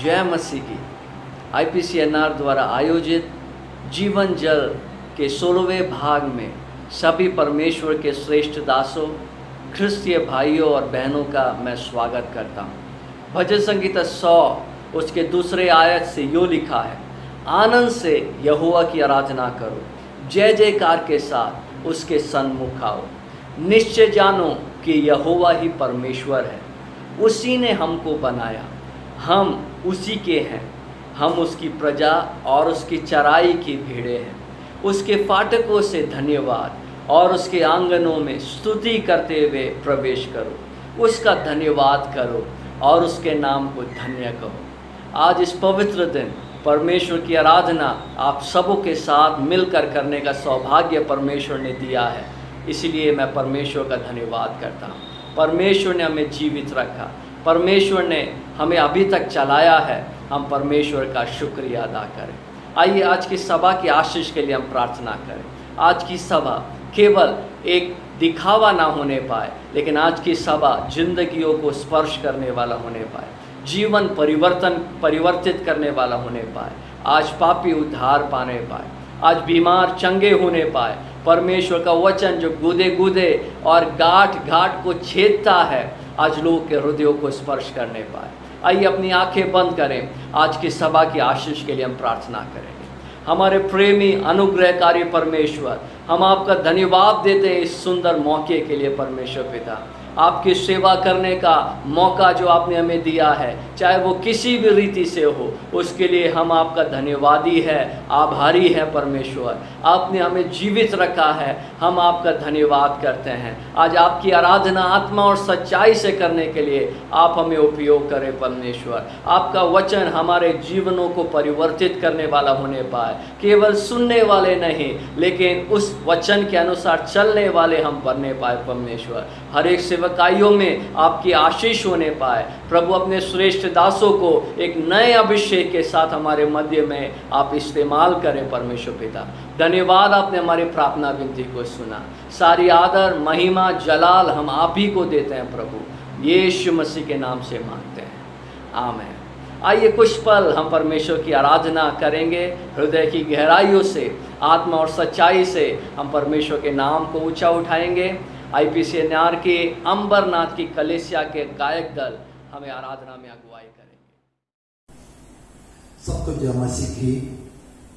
जय मसीह की। IPCNR द्वारा आयोजित जीवन जल के 16वें भाग में सभी परमेश्वर के श्रेष्ठ दासों, ख्रिस्तीय भाइयों और बहनों का मैं स्वागत करता हूँ। भजन संगीता 100 उसके दूसरे आयत से यो लिखा है, आनंद से यहोवा की आराधना करो, जय जयकार के साथ उसके सन्मुख आओ। निश्चय जानो कि यहोवा ही परमेश्वर है, उसी ने हमको बनाया, हम उसी के हैं, हम उसकी प्रजा और उसकी चराई की भेड़ें हैं। उसके फाटकों से धन्यवाद और उसके आंगनों में स्तुति करते हुए प्रवेश करो। उसका धन्यवाद करो और उसके नाम को धन्य कहो। आज इस पवित्र दिन परमेश्वर की आराधना आप सबों के साथ मिलकर करने का सौभाग्य परमेश्वर ने दिया है, इसलिए मैं परमेश्वर का धन्यवाद करता हूँ। परमेश्वर ने हमें जीवित रखा, परमेश्वर ने हमें अभी तक चलाया है, हम परमेश्वर का शुक्रिया अदा करें। आइए आज की सभा की आशीष के लिए हम प्रार्थना करें। आज की सभा केवल एक दिखावा ना होने पाए, लेकिन आज की सभा जिंदगियों को स्पर्श करने वाला होने पाए, जीवन परिवर्तित करने वाला होने पाए, आज पापी उद्धार पाने पाए, आज बीमार चंगे होने पाए। परमेश्वर का वचन जो गूदे गूदे और गांठ गांठ को छेदता है, आज लोगों के हृदयों को स्पर्श करने पाए। आइए अपनी आंखें बंद करें, आज की सभा की आशीष के लिए हम प्रार्थना करेंगे। हमारे प्रेमी अनुग्रहकारी परमेश्वर, हम आपका धन्यवाद देते हैं इस सुंदर मौके के लिए। परमेश्वर पिता, आपकी सेवा करने का मौका जो आपने हमें दिया है, चाहे वो किसी भी रीति से हो, उसके लिए हम आपका धन्यवादी है, आभारी है। परमेश्वर, आपने हमें जीवित रखा है, हम आपका धन्यवाद करते हैं। आज आपकी आराधना आत्मा और सच्चाई से करने के लिए आप हमें उपयोग करें। परमेश्वर, आपका वचन हमारे जीवनों को परिवर्तित करने वाला होने पाए, केवल सुनने वाले नहीं, लेकिन उस वचन के अनुसार चलने वाले हम बनने पाए। परमेश्वर, हर एक सेवकाइयों में आपकी आशीष होने पाए। प्रभु, अपने श्रेष्ठ दासों को एक नए अभिषेक के साथ हमारे मध्य में आप इस्तेमाल करें। परमेश्वर पिता, धन्यवाद, आपने हमारी प्रार्थना विनती को सुना। सारी आदर, महिमा, जलाल हम आप ही को देते हैं। प्रभु यीशु मसीह के नाम से मांगते हैं, आमीन। आइए कुछ पल हम परमेश्वर की आराधना करेंगे, हृदय की गहराइयों से, आत्मा और सच्चाई से हम परमेश्वर के नाम को ऊंचा उठाएंगे। IPCNR के अंबरनाथ की कलीसिया के गायक दल हमें आराधना में अगुवाई करेंगे। सबको जय मसीह की।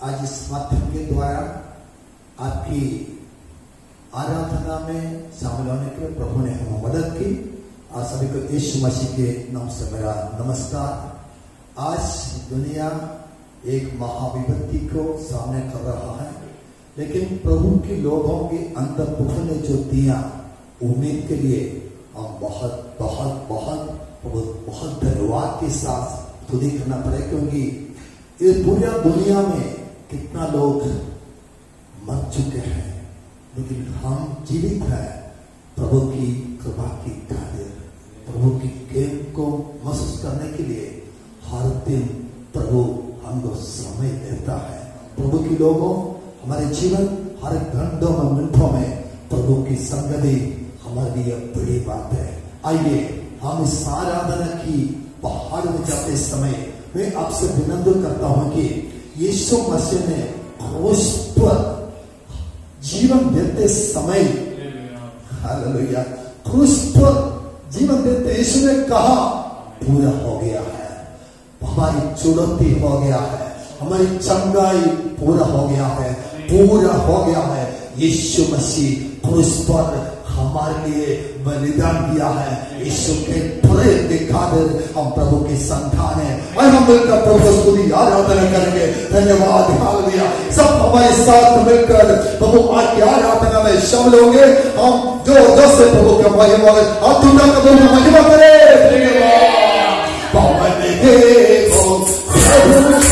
आज इस माध्यम के द्वारा आपकी आराधना में शामिल होने के लिए प्रभु ने हमें मदद की। आज सभी को यीशु मसीह के नाम से मेरा नमस्कार। आज दुनिया एक महाविपत्ति को सामने कर रहा है, लेकिन प्रभु के लोगों के अंदर प्रभु ने जो दिया उम्मीद के लिए हम बहुत बहुत बहुत बहुत धन्यवाद के साथ स्तुति करना पड़े, क्योंकि इस पूरी दुनिया में कितना लोग मर चुके हैं, लेकिन हम जीवित हैं प्रभु की कृपा की खातिर। प्रभु की प्रेम को महसूस करने के लिए हर दिन प्रभु हमको समय देता है। प्रभु के लोगों, हमारे जीवन हर घंटों में मिनटों में प्रभु की संगति हमारे लिए बड़ी बात है। आइए हम इस आराधना की पहाड़ में जाते समय मैं आपसे विनम्र करता हूं कि यीशु मसीह ने क्रूस पर जीवन देते समय, हालेलुया, क्रूस पर जीवन देते यीशु ने कहा पूरा हो गया है, हमारी चुनौती हो गया है, हमारी चंगाई पूरा हो गया है, पूरा हो गया है। यीशु मसीह क्रूस पर हमारे लिए बलिदान दिया है। यीशु के प्रेम के खातिर हम प्रभु के संतान हैं और हम मिलकर प्रभु स्तुति आराधना करेंगे। धन्यवाद, हालेलुया। सब हमारे साथ मिलकर प्रभु आज की आराधना में शामिल होंगे। हम जोर से प्रभु का महिमा और दुनिया का प्रभु महिमा करें। धन्यवाद, पवन देखो प्रभु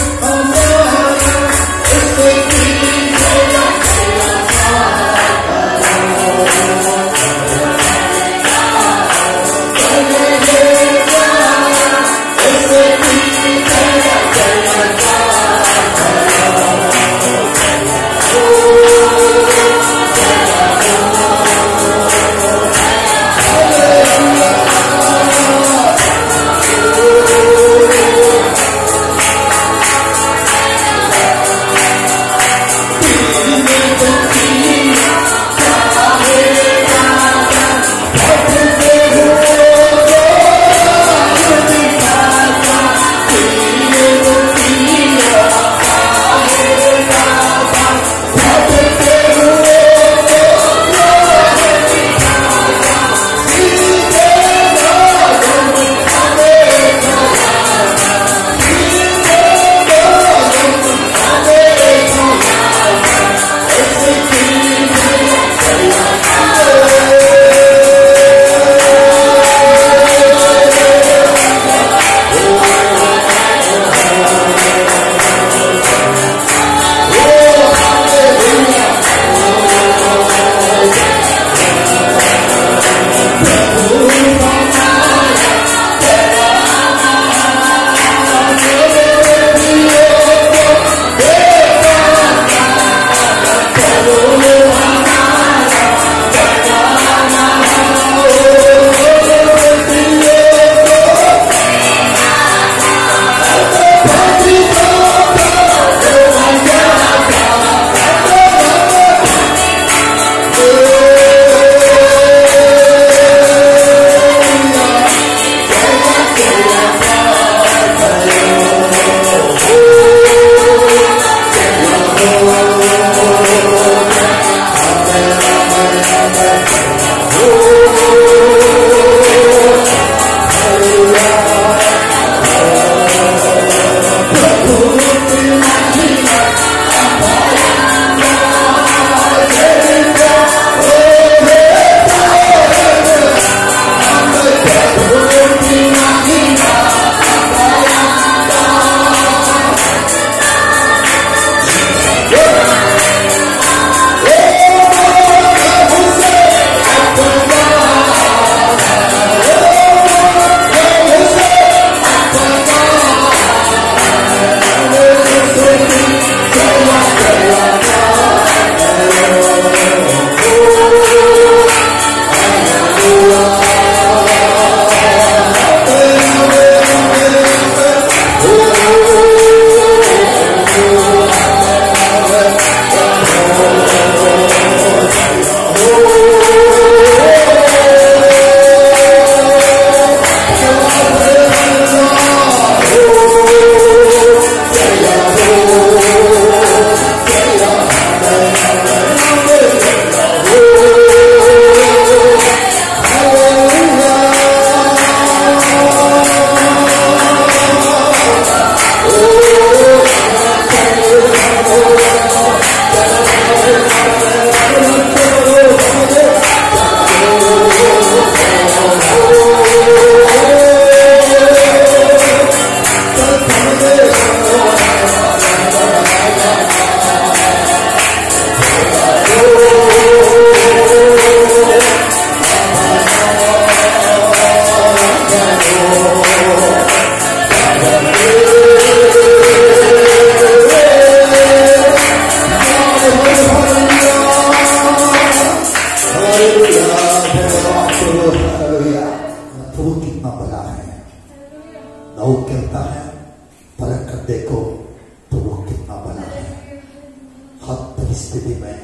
परिस्थिति में,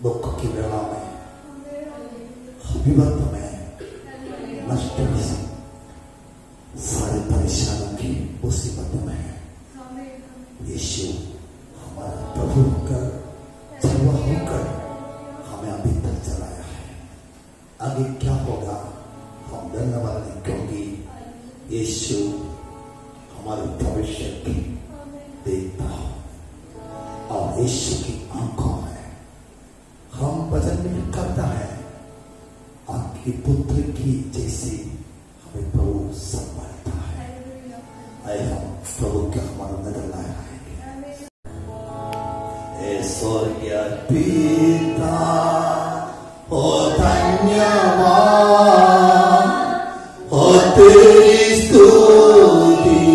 दुख की वेला में, विपत्त में, नष्ट में, सारे परेशानियों की मुसीबत में यीशु हमारा प्रभु होकर, सर्व होकर हमें अभी तक चलाया है। आगे क्या होगा हम धन्यवाद दें, क्योंकि यीशु हमारे भविष्य की देखता है और यीशु की आंखों में हम वचन में करता है आपकी पुत्र की जैसी हमें प्रभु संभालता है। आए हम प्रभु के हमारा नजर लाएंगे। स्वर्गीय पिता हो धन्यवाद हो तेरी स्तुति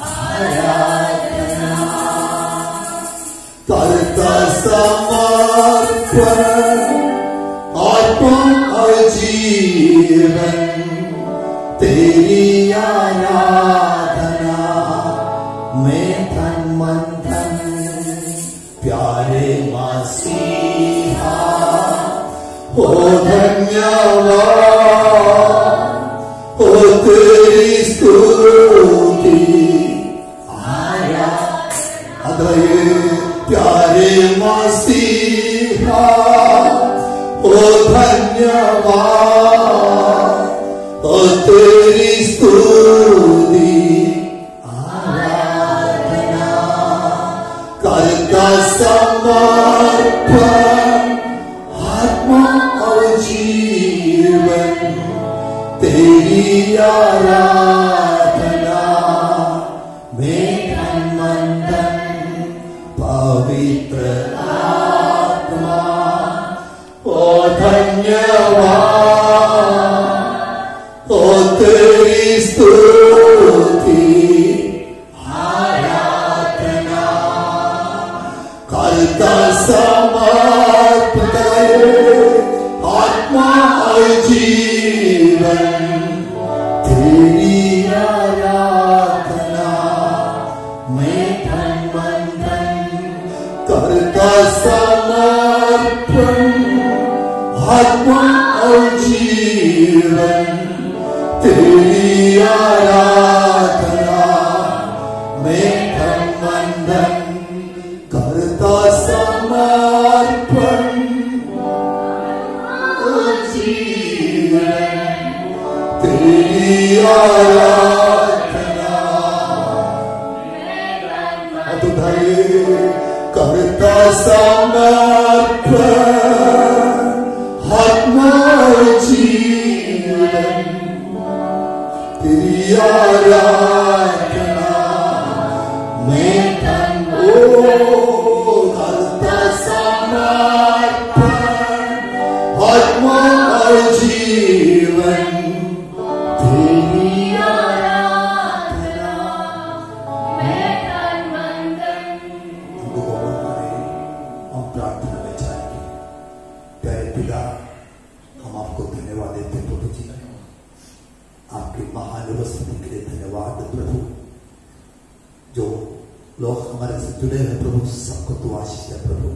आराधना करता समर्पण अर्पण और जीवन तेरी आराधना में धन मन धन प्यारे मसीहा हो धन्यवाद हो तेरी स्तुति आराधना प्यारे मसीहा हो धन्यवाद हो तेरी स्तुति आराधना करता समर्पण आत्मा और जीवन तेरी आराधना में धन मन धन पवित्र आत्मा ओ धन्यवाद ओ तेरी स्तुति आराधना करता समर्पण आत्मा और जीवन तेरी आराधना में धन मन धन करता समर्पण आत्मा और जीवन तेरी आराधना में धन मन धन करता समर्पण जीवन तेरी आराधना करता समर्पण आत्मा जीवन तेरी आराधना में धन करता समर्पण आत्मा जीवन तेरी आराधना में धन मन धन। हम प्रार्थना में जाएंगे। प्यारे पिता, हम आपको धन्यवाद देते हैं प्रभु जी, आपकी महान उपस्थिति के लिए धन्यवाद प्रभु। जो लोग हमारे से जुड़े हैं प्रभु, सबको तू आशीष दे प्रभु।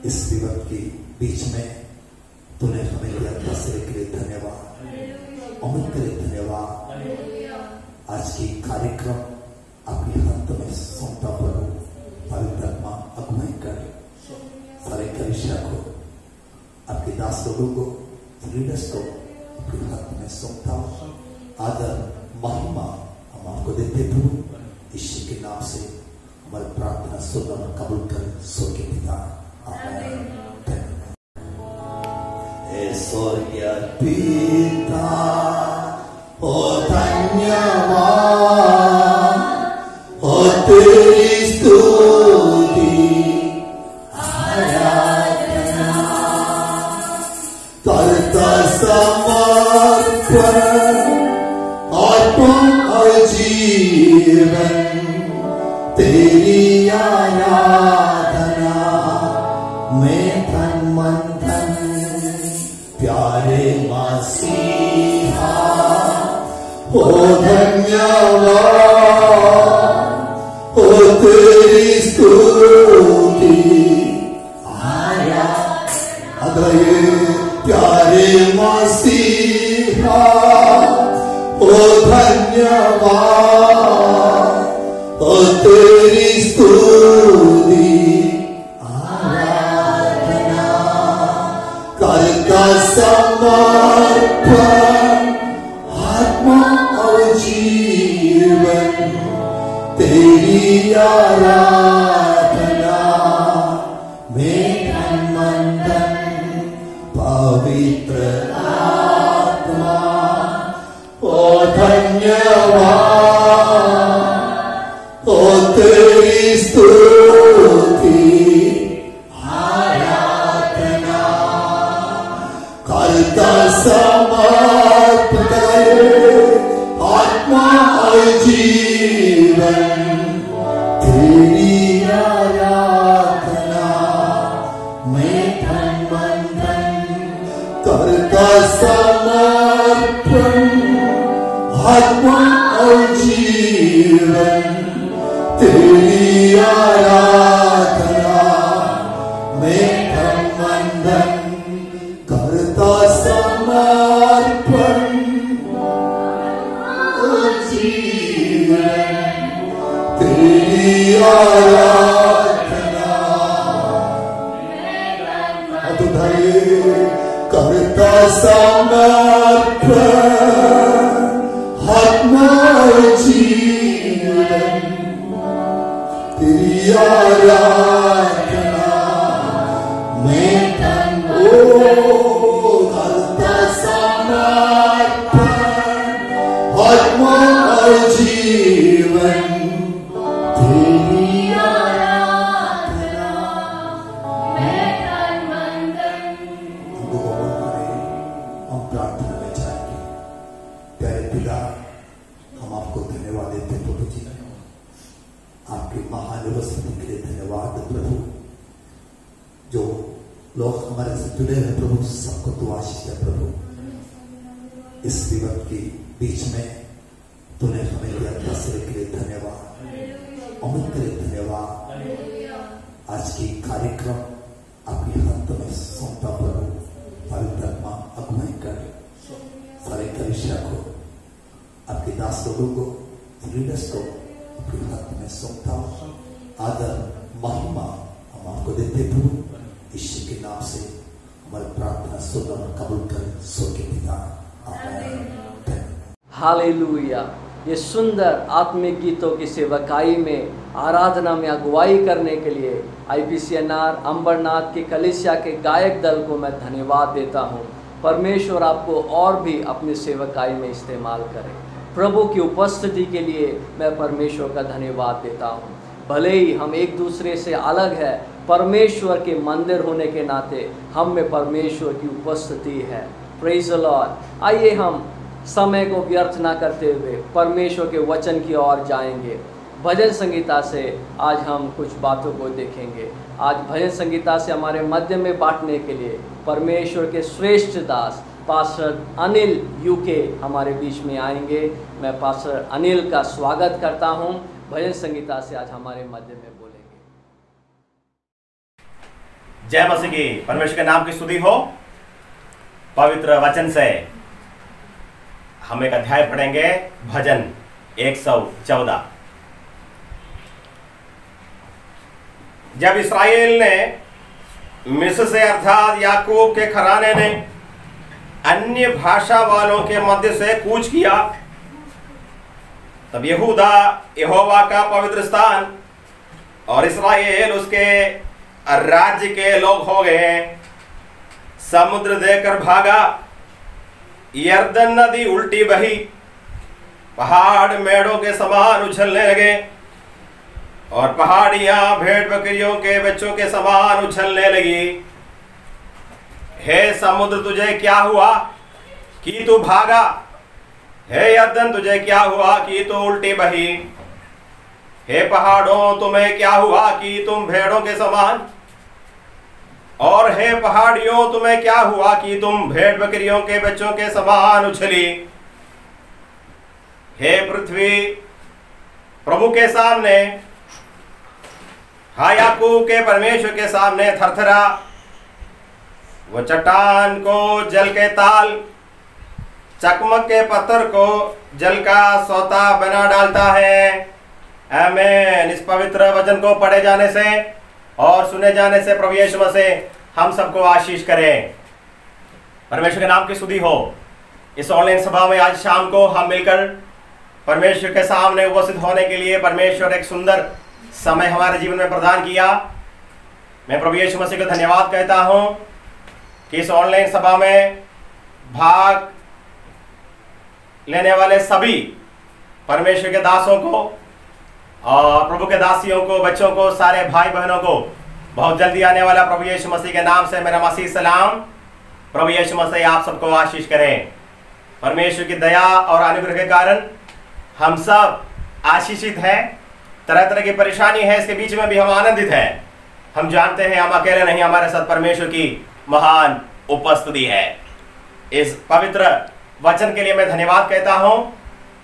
इस विपत्त के बीच में तूने हमें दिया बसने के लिए धन्यवाद, अमृत के लिए धन्यवाद। आज की कार्यक्रम आपके हाथ में सौंपता प्रभु। पवित्र आत्मा अगुवाई कर सारे कलिसिया को, आपके दास लोगों को, लीडर्स को आपके हाथ में सौंपता। आदर महिमा हम आपको देते प्रभु। ईश्वर के नाम से हमारी प्रार्थना सुन और कबूल कर स्वर्गीय पिता, आमीन। स्वर्गीय पिता हो धन्यवाद हो तेरी स्तुति आराधना करता समर्पण अर्पण और जीवन तेरी आराधना में धन मन धन प्यारे मसीहा हो धन्यवाद हो तेरी स्तुति तेरी आराधना में तन मन धन पवित्र आत्मा ओ धन्यवाद ओ तेरी स्तुति आराधना करता समर्पित आत्मा और जीवन तेरी आराधना में तन मन धन करता समर्पण आत्मा और जीवन तेरी आराधना में तन मन धन करता समर्पण तेरी आराधना करता समर्पण आत्मा जीवन तेरी आराधना में तन करता समर्पण आत्मा जीवन तेरी आराधना में तन मन धन। हम प्रार्थना में जाएंगे। प्यारे पिता, हम आपको धन्यवाद देते हैं प्रभु जी, आपकी महान उपस्थिति के लिए धन्यवाद प्रभु। जो लोग हमारे से जुड़े हैं प्रभु, सबको तू आशीष दे प्रभु। इस दिवस की बीच में तूने हमें दिया दसरे के लिए धन्यवाद, अमृत के लिए धन्यवाद। आज की कार्यक्रम आपके हाथ में सौंपा प्रभु। पवित्र आत्मा अगुवाई कर सारे कलीसिया को, आपके दास लोगों को, लीडर्स को आपके हाथ में सौंपता। आदर महिमा हम आपको देते प्रभु। ईश्वर के नाम से हमारी प्रार्थना सुन और कबूल कर स्वर्गीय पिता, आमीन। हालेलुया। ये सुंदर आत्मिक गीतों की सेवकाई में आराधना में अगुवाई करने के लिए IPCNR अंबरनाथ के कलीसिया के गायक दल को मैं धन्यवाद देता हूँ। परमेश्वर आपको और भी अपनी सेवकाई में इस्तेमाल करे। प्रभु की उपस्थिति के लिए मैं परमेश्वर का धन्यवाद देता हूँ। भले ही हम एक दूसरे से अलग है, परमेश्वर के मंदिर होने के नाते हम में परमेश्वर की उपस्थिति है। Praise the Lord. आइए हम समय को व्यर्थ ना करते हुए परमेश्वर के वचन की ओर जाएंगे। भजन संगीता से आज हम कुछ बातों को देखेंगे। आज भजन संगीता से हमारे मध्य में बांटने के लिए परमेश्वर के श्रेष्ठ दास पास्टर अनिल यूके हमारे बीच में आएंगे। मैं पास्टर अनिल का स्वागत करता हूं। भजन संगीता से आज हमारे मध्य में बोलेंगे। जय मसीह की। परमेश्वर के नाम की स्तुति हो। पवित्र वचन से हम एक अध्याय पढ़ेंगे, भजन 114। जब इस्राएल ने मिस्र से अर्थात याकूब के घराने ने अन्य भाषा वालों के मध्य से कूच किया, तब यहूदा यहोवा का पवित्र स्थान और इस्राएल उसके राज्य के लोग हो गए। समुद्र देकर भागा, यर्दन नदी उल्टी बही, पहाड़ मेढ़ों के समान उछलने लगे और पहाड़ियां भेड़ बकरियों के बच्चों के समान उछलने लगी। हे समुद्र तुझे क्या हुआ कि तू भागा? हे यर्दन तुझे क्या हुआ कि तू उल्टी बही? हे पहाड़ों तुम्हें क्या हुआ कि तुम भेड़ों के समान? और हे पहाड़ियों तुम्हें क्या हुआ कि तुम भेड़ बकरियों के बच्चों के समान उछली? हे पृथ्वी प्रभु के सामने, हा याकूब के परमेश्वर के सामने थरथरा। वो चट्टान को जल के ताल, चकमक के पत्थर को जल का सोता बना डालता है। आमीन। इस पवित्र वचन को पढ़े जाने से और सुने जाने से प्रभु यीशु मसीह हम सबको आशीष करें। परमेश्वर के नाम की स्तुति हो। इस ऑनलाइन सभा में आज शाम को हम मिलकर परमेश्वर के सामने उपस्थित होने के लिए परमेश्वर एक सुंदर समय हमारे जीवन में प्रदान किया। मैं प्रभु यीशु मसीह को धन्यवाद कहता हूं कि इस ऑनलाइन सभा में भाग लेने वाले सभी परमेश्वर के दासों को और प्रभु के दासियों को, बच्चों को, सारे भाई बहनों को बहुत जल्दी आने वाला प्रभु यीशु मसीह के नाम से मेरा मसीह सलाम। प्रभु यीशु मसीह आप सबको आशीष करें। परमेश्वर की दया और अनुग्रह के कारण हम सब आशीषित हैं। तरह तरह की परेशानी है, इसके बीच में भी हम आनंदित हैं। हम जानते हैं हम अकेले नहीं, हमारे साथ परमेश्वर की महान उपस्थिति है। इस पवित्र वचन के लिए मैं धन्यवाद कहता हूं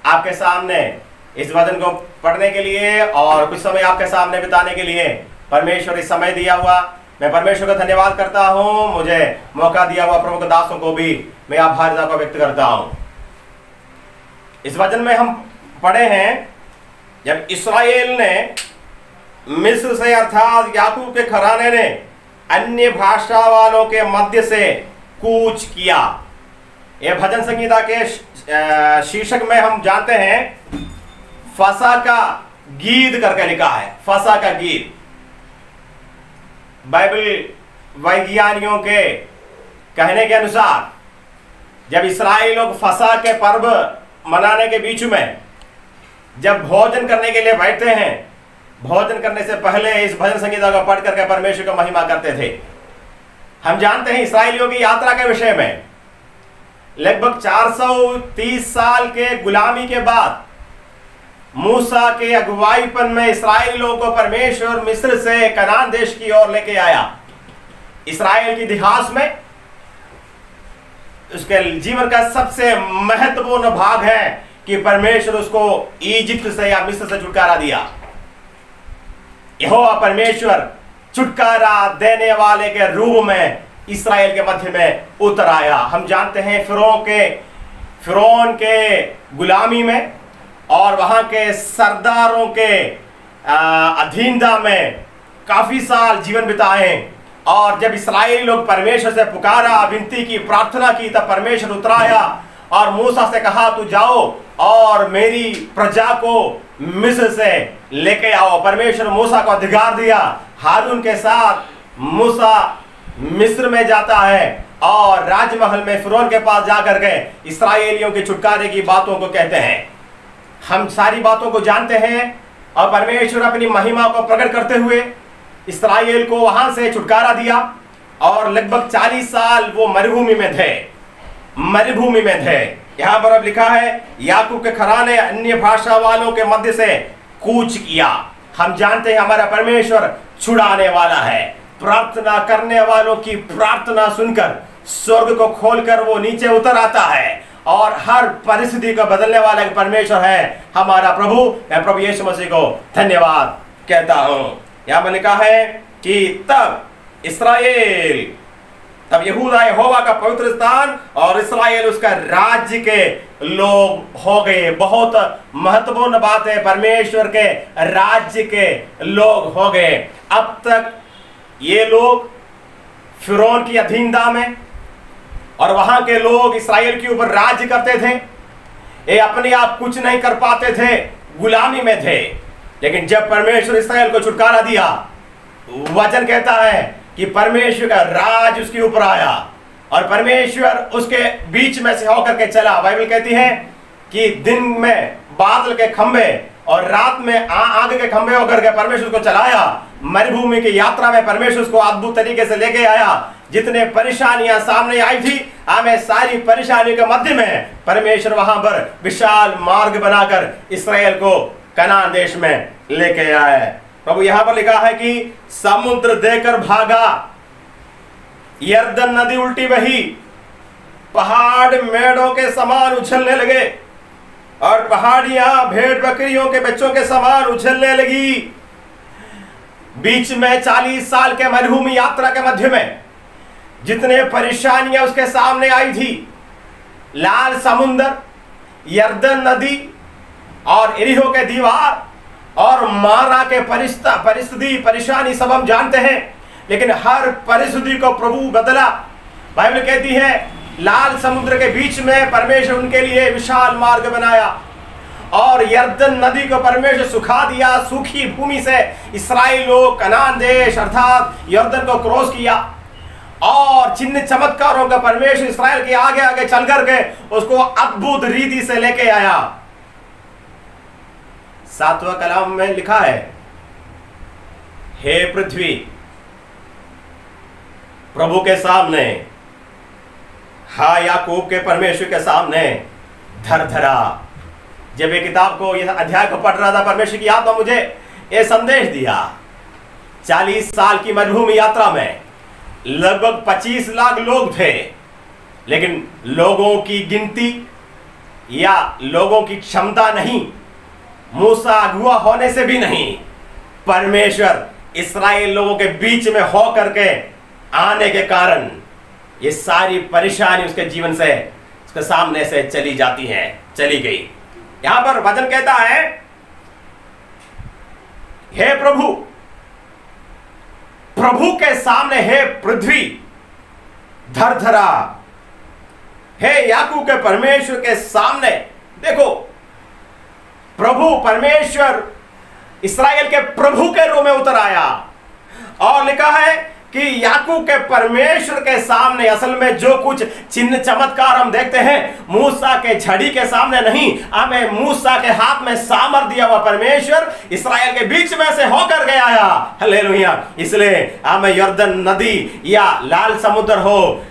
आपके सामने इस वचन को पढ़ने के लिए और कुछ समय आपके सामने बिताने के लिए परमेश्वर इस समय दिया हुआ। मैं परमेश्वर का धन्यवाद करता हूं। मुझे मौका दिया हुआ प्रभु के दासों को भी मैं आभारिता को व्यक्त करता हूं। इस वचन में हम पढ़े हैं, जब इस्राएल ने मिस्र से अर्थात याकूब के घराने ने अन्य भाषा वालों के मध्य से कूच किया। यह भजन संगीता के शीर्षक में हम जानते हैं फसा का गीत करके लिखा है। फसा का गीत बाइबल वैज्ञानिकों के कहने के अनुसार जब इस्राएली लोग फसा के पर्व मनाने के बीच में जब भोजन करने के लिए बैठते हैं, भोजन करने से पहले इस भजन संगीता को पढ़ करके परमेश्वर को महिमा करते थे। हम जानते हैं इस्राएलियों की यात्रा के विषय में लगभग 430 साल के गुलामी के बाद मूसा के अगुवाईपन में इस्राएली लोगों को परमेश्वर मिस्र से कनान देश की ओर लेके आया। इस्राएल के इतिहास में उसके जीवन का सबसे महत्वपूर्ण भाग है कि परमेश्वर उसको इजिप्ट से या मिस्र से छुटकारा दिया। यहोवा परमेश्वर छुटकारा देने वाले के रूप में इस्राएल के मध्य में उतर आया। हम जानते हैं फिरौन के गुलामी में और वहां के सरदारों के अधीनता में काफी साल जीवन बिताए और जब इस्राएली लोग परमेश्वर से पुकारा, विनती की, प्रार्थना की, तब परमेश्वर उतराया और मूसा से कहा तू जाओ और मेरी प्रजा को मिस्र से लेके आओ। परमेश्वर मूसा को अधिकार दिया। हारून के साथ मूसा मिस्र में जाता है और राजमहल में फिरौन के पास जाकर के इस्राएलियों के छुटकारे की बातों को कहते हैं। हम सारी बातों को जानते हैं और परमेश्वर अपनी महिमा को प्रकट करते हुए इस्राएल को वहां से छुटकारा दिया और लगभग 40 साल वो मरुभूमि में थे। यहां पर अब लिखा है याकूब के घराने अन्य भाषा वालों के मध्य से कूच किया। हम जानते हैं हमारा परमेश्वर छुड़ाने वाला है। प्रार्थना करने वालों की प्रार्थना सुनकर स्वर्ग को खोलकर वो नीचे उतर आता है और हर परिस्थिति को बदलने वाला परमेश्वर है हमारा प्रभु। मैं प्रभु यीशु मसीह को धन्यवाद कहता हूं। यहां पर लिखा है कि तब यहूदा यहोवा का पवित्र स्थान और इस्राएल उसका राज्य के लोग हो गए। बहुत महत्वपूर्ण बात है, परमेश्वर के राज्य के लोग हो गए। अब तक ये लोग फिरौन की अधीनता में और वहां के लोग इस्राएल के ऊपर राज्य करते थे। ये अपने आप कुछ नहीं कर पाते थे, गुलामी में थे। लेकिन जब परमेश्वर इस्राएल को छुटकारा दिया, वचन कहता है कि परमेश्वर का राज उसके ऊपर आया और परमेश्वर उसके बीच में से होकर के चला। बाइबल कहती है कि दिन में बादल के खंभे और रात में आग के खंभे होकर के परमेश्वर को चलाया। मरुभूमि की यात्रा में परमेश्वर उसको अद्भुत तरीके से लेके आया। जितने परेशानियां सामने आई थी, हमें सारी परेशानियों के मध्य में परमेश्वर वहां पर विशाल मार्ग बनाकर इस्राएल को कनान देश में लेके आए। प्रभु यहां पर लिखा है कि समुद्र देकर भागा, यरदन नदी उल्टी बही, पहाड़ मेढ़ों के समान उछलने लगे और पहाड़ियां भेड़ बकरियों के बच्चों के समान उछलने लगी। बीच में 40 साल के मरुभूमि यात्रा के मध्य में जितने परेशानियां उसके सामने आई थी, लाल समुंदर, यरदन नदी और यरीहो के दीवार और मारा के परिस्थिति परेशानी सब हम जानते हैं। लेकिन हर परिस्थिति को प्रभु बदला। बाइबल कहती है लाल समुद्र के बीच में परमेश्वर उनके लिए विशाल मार्ग बनाया और यर्दन नदी को परमेश्वर सुखा दिया। सूखी भूमि से इस्राएल लोग कनान देश अर्थात यर्दन को क्रॉस किया और चिन्ह चमत्कारों का परमेश्वर इस्राएल के आगे आगे चल करके उसको अद्भुत रीति से लेके आया। 7वां कलाम में लिखा है, हे पृथ्वी प्रभु के सामने, हा याकूब के परमेश्वर के सामने धरा। जब ये किताब को, ये अध्याय को पढ़ रहा था, परमेश्वर की आत्मा मुझे ये संदेश दिया। 40 साल की मरुभूमि यात्रा में लगभग 25 लाख लोग थे, लेकिन लोगों की गिनती या लोगों की क्षमता नहीं, मूसा अगुआ होने से भी नहीं, परमेश्वर इस्राएल लोगों के बीच में हो करके आने के कारण ये सारी परेशानी उसके जीवन से, उसके सामने से चली जाती है, चली गई। यहां पर वचन कहता है, हे प्रभु, प्रभु के सामने हे पृथ्वी धरा, हे याकूब के परमेश्वर के सामने। देखो, प्रभु परमेश्वर इस्राएल के प्रभु के रूप में उतर आया और लिखा है कि याकूब के परमेश्वर के सामने असल में जो कुछ चिन्ह चमत्कार हम देखते हैं, मूसा के छड़ी के सामने नहीं, हमें मूसा के हाथ में सामर दिया हुआ परमेश्वर इस्राएल के बीच में से होकर के आया। हालेलुया। इसलिए हमें यर्दन नदी या लाल समुद्र हो,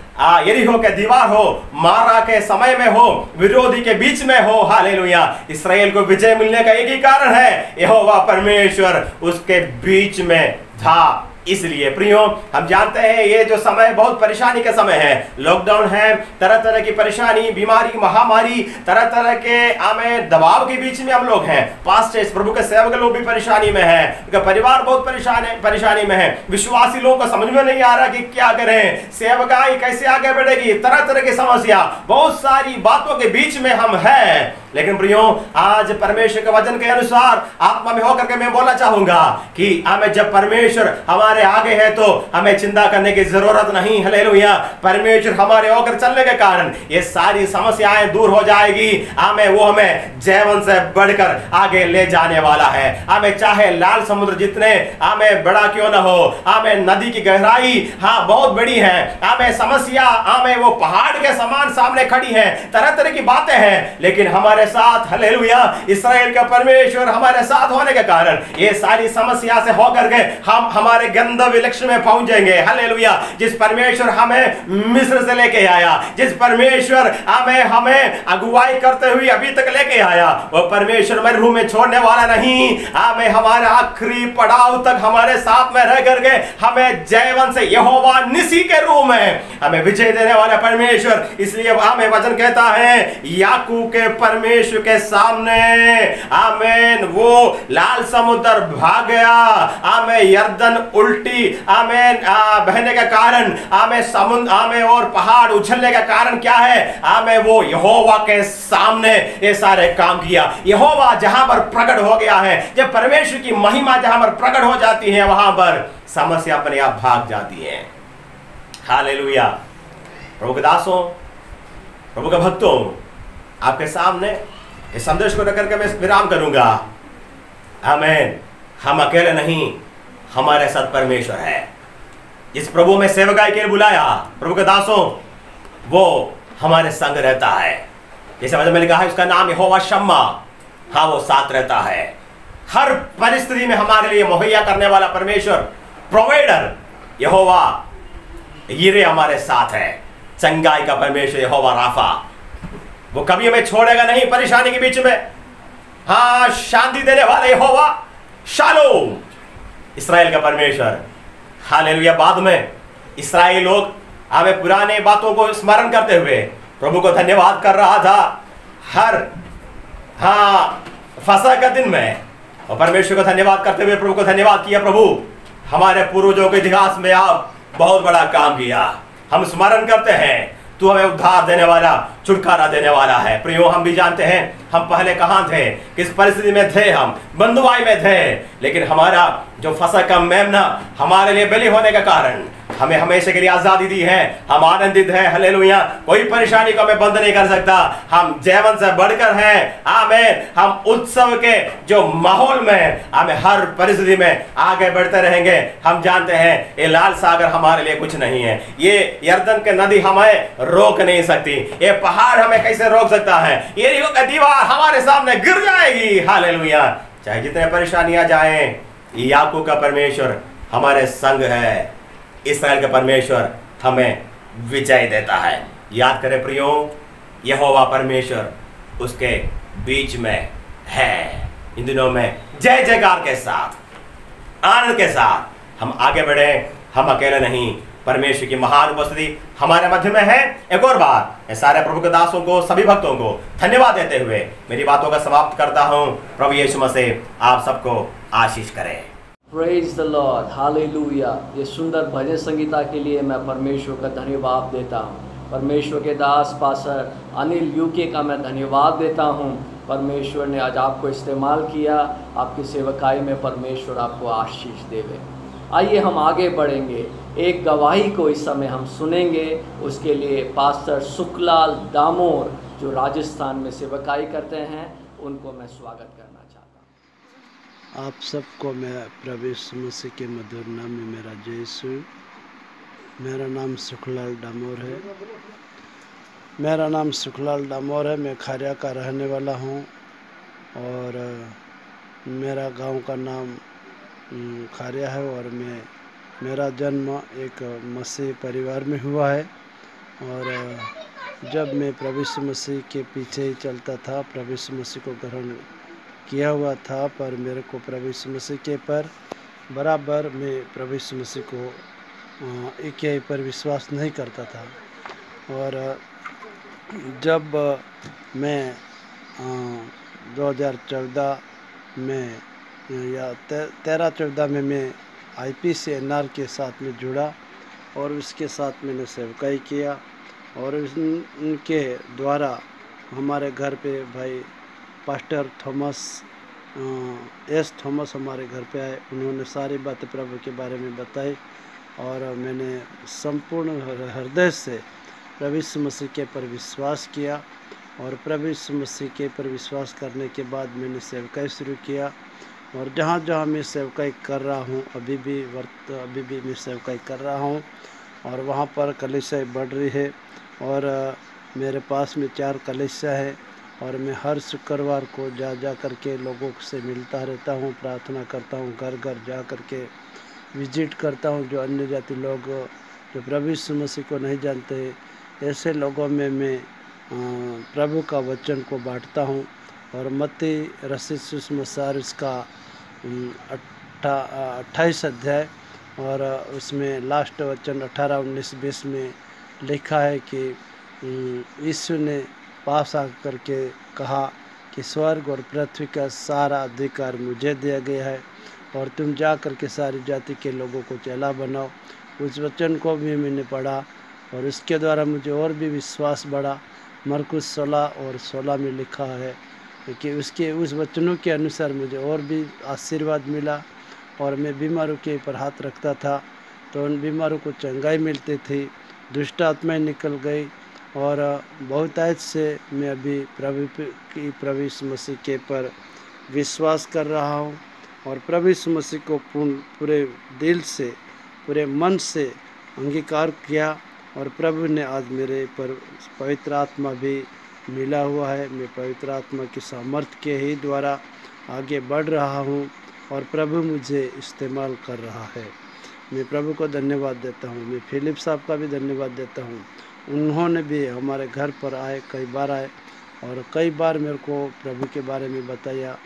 यरीहो के दीवार हो, मारा के समय में हो, विरोधी के बीच में हो, हालेलुया, इस्राएल को विजय मिलने का एक ही कारण है, यहोवा परमेश्वर उसके बीच में था। इसलिए प्रियो, हम जानते हैं ये जो समय बहुत परेशानी का समय है, लॉकडाउन है, तरह तरह की परेशानी, बीमारी, महामारी, तरह तरह के हमें दबाव के बीच में हम लोग हैं। पास्टर्स, प्रभु के सेवक लोग भी परेशानी में हैं, उनका परिवार बहुत परेशानी में है, विश्वासी लोगों को समझ में नहीं आ रहा कि क्या करें, सेवकाई कैसे आगे बढ़ेगी, तरह तरह की समस्या, बहुत सारी बातों के बीच में हम हैं। लेकिन प्रियो, आज परमेश्वर के वचन के अनुसार आत्मा में होकर के मैं बोलना चाहूंगा कि हमें जब परमेश्वर हमारे आगे है तो हमें चिंता करने की जरूरत नहीं। हालेलुया। परमेश्वर हमारे होकर चलने के कारण ये सारी समस्याएं दूर हो जाएगी। हमें जीवन से बढ़कर आगे ले जाने वाला है। हमें चाहे लाल समुद्र जितने हमें बड़ा क्यों ना हो, हमें नदी की गहराई बहुत बड़ी है, हमें समस्या हमें वो पहाड़ के समान सामने खड़ी है, तरह तरह की बातें हैं, लेकिन हमारे साथ, हालेलुया, इस्राएल का परमेश्वर हमारे साथ होने के कारण ये सारी समस्या से होकर के हम हमारे गंतव्य लक्ष्य में पहुंच जाएंगे। हालेलुया। जिस परमेश्वर हमें मिस्र से लेके आया, जिस परमेश्वर हमें अगुवाई करते हुए अभी तक लेके आया, वो परमेश्वर मरुभूमि में छोड़ने वाला नहीं। हमें हमारे आखिरी पड़ाव तक हमारे साथ में रह करके हमें जीवन से यहोवा निसी के रूप में हमें विजय देने वाला परमेश्वर। इसलिए हमें वचन कहता है, याकूब के परमेश्वर के सामने आमेन वो लाल समुद्र भाग गया, आमें यर्दन उल्टी आमेन बहने का कारण, आमें समुद्र आमें और पहाड़ उछलने का कारण क्या है, आमें वो यहोवा के सामने ये सारे काम किया। यहोवा जहां पर प्रकट हो गया है, जब परमेश्वर की महिमा जहां पर प्रकट हो जाती है, वहां पर समस्या अपने आप भाग जाती है। हालेलुया। प्रभु के दासों, प्रभु के भक्तों, आपके सामने इस संदेश को रखकर के मैं विराम करूंगा। आमीन। हम अकेले नहीं, हमारे साथ परमेश्वर है। इस प्रभु में सेवकाई के लिए बुलाया प्रभु के दासों, वो हमारे संग रहता है। जैसे वचन में लिखा है, उसका नाम यहोवा शम्मा, हाँ वो साथ रहता है। हर परिस्थिति में हमारे लिए मुहैया करने वाला परमेश्वर, प्रोवाइडर यहोवा यिरे हमारे साथ है। चंगाई का परमेश्वर यहोवा राफा, वो कभी हमें छोड़ेगा नहीं परेशानी के बीच में। हाँ, शांति देने वाले यहोवा शालोम, इस्राएल का परमेश्वर। हालेलुया। बाद में इस्राएल लोग हमें पुराने बातों को स्मरण करते हुए प्रभु को धन्यवाद कर रहा था हर फसह का दिन में, और परमेश्वर को धन्यवाद करते हुए प्रभु को धन्यवाद किया, प्रभु हमारे पूर्वजों के इतिहास में आप बहुत बड़ा काम किया। हम स्मरण करते हैं, तू हमें उद्धार देने वाला, छुटकारा देने वाला है। प्रियो, हम भी जानते हैं हम पहले कहां थे, किस परिस्थिति में थे, हम बंधुआई में थे, लेकिन हमारा जो फसह का मेमना हमारे लिए बलि होने का कारण हमें हमेशा के लिए आजादी दी है, हम आनंदित हैं। हालेलुया। कोई परेशानी को हमें बंद नहीं कर सकता। हम जीवन से बढ़कर हैं। आमीन। हम उत्सव के जो माहौल में हमें हर परिस्थिति में आगे बढ़ते रहेंगे। हम जानते हैं ये लाल सागर हमारे लिए कुछ नहीं है, ये यरदन के नदी हमें रोक नहीं सकती, ये पहाड़ हमें कैसे रोक सकता है, ये दीवार हमारे सामने गिर जाएगी। हालेलुया। चाहे जितने परेशानियां जाएं, याकूब का परमेश्वर हमारे संग है, इस्राएल का परमेश्वर हमें विजय देता है। याद करें प्रियो, यहोवा परमेश्वर उसके बीच में है। इन दिनों में जय जयकार के साथ, आनंद के साथ हम आगे बढ़े। हम अकेले नहीं, परमेश्वर की महान उपस्थिति हमारे मध्य में है। एक और बार मैं सारे प्रभु के दासों को, सभी भक्तों को धन्यवाद देते हुए मेरी बातों का समाप्त करता हूं। प्रभु यीशु मसीह आप सबको आशीष करे। Praise the Lord, hallelujah. ये सुंदर भजन संगीता के लिए मैं परमेश्वर का धन्यवाद देता हूँ। परमेश्वर के दास पास्टर अनिल यूके का मैं धन्यवाद देता हूँ। परमेश्वर ने आज आपको इस्तेमाल किया, आपकी सेवकाई में परमेश्वर आपको आशीष देवे। आइए हम आगे बढ़ेंगे। एक गवाही को इस समय हम सुनेंगे। उसके लिए पास्टर सुखलाल दामोर जो राजस्थान में सेवकाई करते हैं, उनको मैं स्वागत करना चाहता हूँ। आप सबको मैं प्रभु यीशु मसीह के मधुर नाम में मेरा जय यीशु। मेरा नाम सुखलाल दामोर है। मेरा नाम सुखलाल दामोर है। मैं खारिया का रहने वाला हूँ और मेरा गांव का नाम खारिया है और मेरा जन्म एक मसीह परिवार में हुआ है। और जब मैं प्रभु यीशु मसीह के पीछे ही चलता था, प्रभु यीशु मसीह को ग्रहण किया हुआ था, पर मेरे को प्रभु यीशु मसीह के पर बराबर मैं प्रभु यीशु मसीह को एक ही पर विश्वास नहीं करता था। और जब मैं 2014 में या 13-14 में मैं IPCNR के साथ में जुड़ा और उसके साथ मैंने सेवकाई किया। और उनके द्वारा हमारे घर पे भाई पास्टर थॉमस एस थॉमस हमारे घर पे आए। उन्होंने सारी बातें प्रभु के बारे में बताई और मैंने संपूर्ण हृदय से प्रभु यीशु मसीह के पर विश्वास किया। और प्रभु यीशु मसीह के पर विश्वास करने के बाद मैंने सेवकाई शुरू किया। और जहाँ जहाँ मैं सेवकाई कर रहा हूँ, अभी भी मैं सेवकाई कर रहा हूँ और वहाँ पर कलीसिया बढ़ रही है। और मेरे पास में 4 कलीसिया है और मैं हर शुक्रवार को जा करके लोगों से मिलता रहता हूँ, प्रार्थना करता हूँ, घर घर जा करके विजिट करता हूँ। जो अन्य जाति लोग जो प्रभु यीशु मसीह को नहीं जानते, ऐसे लोगों में मैं प्रभु का वचन को बांटता हूँ। और मत्ती रचित सुसमाचार इसका 28 अध्याय और उसमें लास्ट वचन 18, 19, 20 में लिखा है कि यीशु ने पास आकर के कहा कि स्वर्ग और पृथ्वी का सारा अधिकार मुझे दिया गया है और तुम जा कर के सारी जाति के लोगों को चेला बनाओ। उस वचन को भी मैंने पढ़ा और उसके द्वारा मुझे और भी विश्वास बढ़ा। मरकुस 16 में लिखा है कि उस वचनों के अनुसार मुझे और भी आशीर्वाद मिला। और मैं बीमारों के ऊपर हाथ रखता था तो उन बीमारों को चंगाई मिलती थी, दुष्ट आत्माएं निकल गई। और बहुतायत से मैं अभी प्रभु यीशु मसीह के पर विश्वास कर रहा हूँ और प्रभु यीशु मसीह को पूरे दिल से, पूरे मन से अंगीकार किया। और प्रभु ने आज मेरे पर पवित्र आत्मा भी मिला हुआ है। मैं पवित्र आत्मा की सामर्थ्य के ही द्वारा आगे बढ़ रहा हूँ और प्रभु मुझे इस्तेमाल कर रहा है। मैं प्रभु को धन्यवाद देता हूँ। मैं फिलिप साहब का भी धन्यवाद देता हूँ। उन्होंने भी हमारे घर पर आए, कई बार आए और कई बार मेरे को प्रभु के बारे में बताया।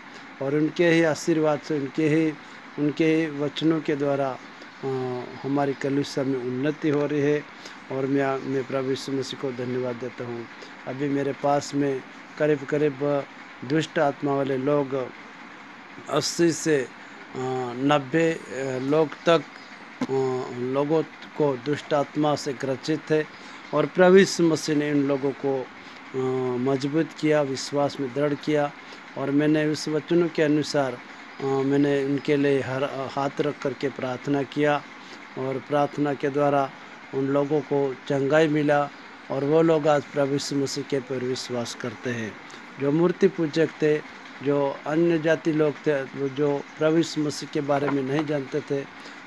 और उनके ही आशीर्वाद से, उनके ही वचनों के द्वारा हमारी कलीसिया में उन्नति हो रही है। और मैं प्रभु यीशु मसीह को धन्यवाद देता हूँ। अभी मेरे पास में करीब दुष्ट आत्मा वाले लोग 80 से 90 लोग तक लोगों को दुष्ट आत्मा से ग्रसित है। और प्रभु यीशु मसीह ने इन लोगों को मजबूत किया, विश्वास में दृढ़ किया। और मैंने उस वचनों के अनुसार मैंने उनके लिए हर हाथ रख करके प्रार्थना किया और प्रार्थना के द्वारा उन लोगों को चंगाई मिला और वो लोग आज प्रभु यीशु मसीह के पर विश्वास करते हैं। जो मूर्ति पूजक थे, जो अन्य जाति लोग थे, जो प्रभु यीशु मसीह के बारे में नहीं जानते थे,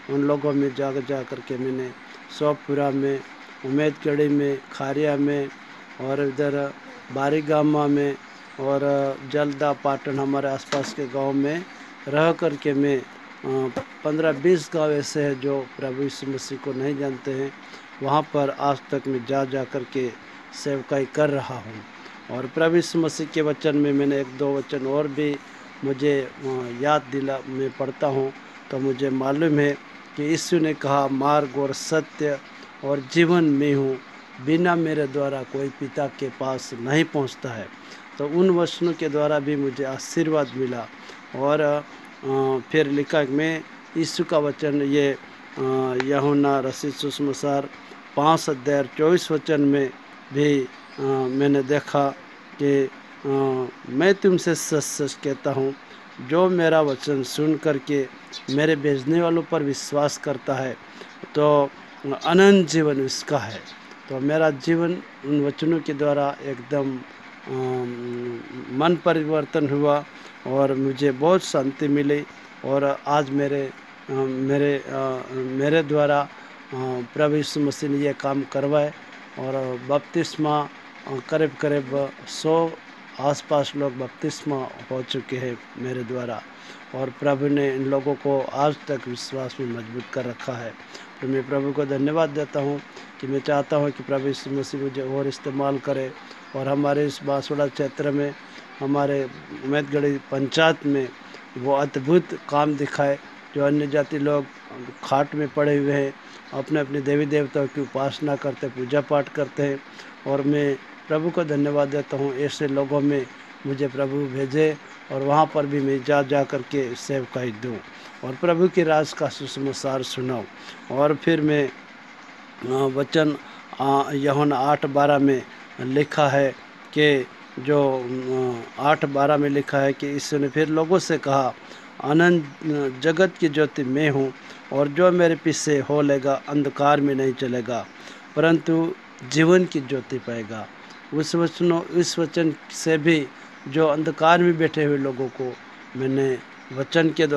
उन लोगों में जा कर के मैंने सोपुरा में, उम्मेदगढ़ी में, खारिया में और इधर बारीगामा में और जलदा पाटन हमारे आसपास के गांव में रह कर के मैं 15-20 गाँव ऐसे हैं जो प्रभु यीशु मसीह को नहीं जानते हैं, वहाँ पर आज तक मैं जा कर के सेवकाई कर रहा हूँ। और प्रभु यीशु मसीह के वचन में मैंने 1-2 वचन और भी मुझे मैं पढ़ता हूँ तो मुझे मालूम है कि यीशु ने कहा, मार्ग और सत्य और जीवन में हूँ, बिना मेरे द्वारा कोई पिता के पास नहीं पहुँचता है। तो उन वचनों के द्वारा भी मुझे आशीर्वाद मिला। और फिर लिखा मैं यीशु का वचन ये यूहन्ना रचित सुसमाचार 5:24 वचन में भी मैंने देखा कि मैं तुमसे सच सच कहता हूँ, जो मेरा वचन सुन करके मेरे भेजने वालों पर विश्वास करता है तो अनंत जीवन उसका है। तो मेरा जीवन उन वचनों के द्वारा एकदम मन परिवर्तन हुआ और मुझे बहुत शांति मिली। और आज मेरे द्वारा प्रभु यीशु मसीह ने ये काम करवाए और बपतिस्मा करीब 100 आसपास लोग बपतिस्मा हो चुके हैं मेरे द्वारा। और प्रभु ने इन लोगों को आज तक विश्वास में मजबूत कर रखा है। तो मैं प्रभु को धन्यवाद देता हूँ कि मैं चाहता हूँ कि प्रभु यीशु मसीह मुझे और इस्तेमाल करे और हमारे इस बांसवाड़ा क्षेत्र में, हमारे उम्मेदगढ़ी पंचायत में वो अद्भुत काम दिखाए। जो अन्य जाति लोग खाट में पड़े हुए हैं, अपने अपने देवी देवताओं की उपासना करते, पूजा पाठ करते हैं, और मैं प्रभु को धन्यवाद देता हूँ ऐसे लोगों में मुझे प्रभु भेजे और वहाँ पर भी मैं जा कर के सेवकाई दूँ और प्रभु के राज का सुसमाचार सुनाऊँ। और फिर मैं वचन यूहन्ना 8:12 में लिखा है कि जो 8:12 में लिखा है कि यीशु ने फिर लोगों से कहा, अनंत जगत की ज्योति मैं हूँ और जो मेरे पीछे हो लेगा अंधकार में नहीं चलेगा परंतु जीवन की ज्योति पाएगा। उस वचन से भी जो अंधकार में बैठे हुए लोगों को मैंने वचन के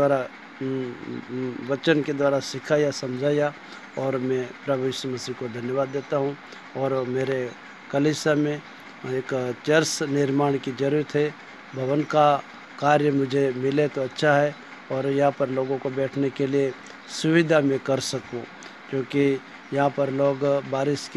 द्वारा सिखाया, समझाया और मैं प्रभु यीशु मसीह को धन्यवाद देता हूँ। और मेरे कलीसिया में एक चर्च निर्माण की ज़रूरत है, भवन का कार्य मुझे मिले तो अच्छा है और यहाँ पर लोगों को बैठने के लिए सुविधा मैं कर सकूँ, क्योंकि यहाँ पर लोग बारिश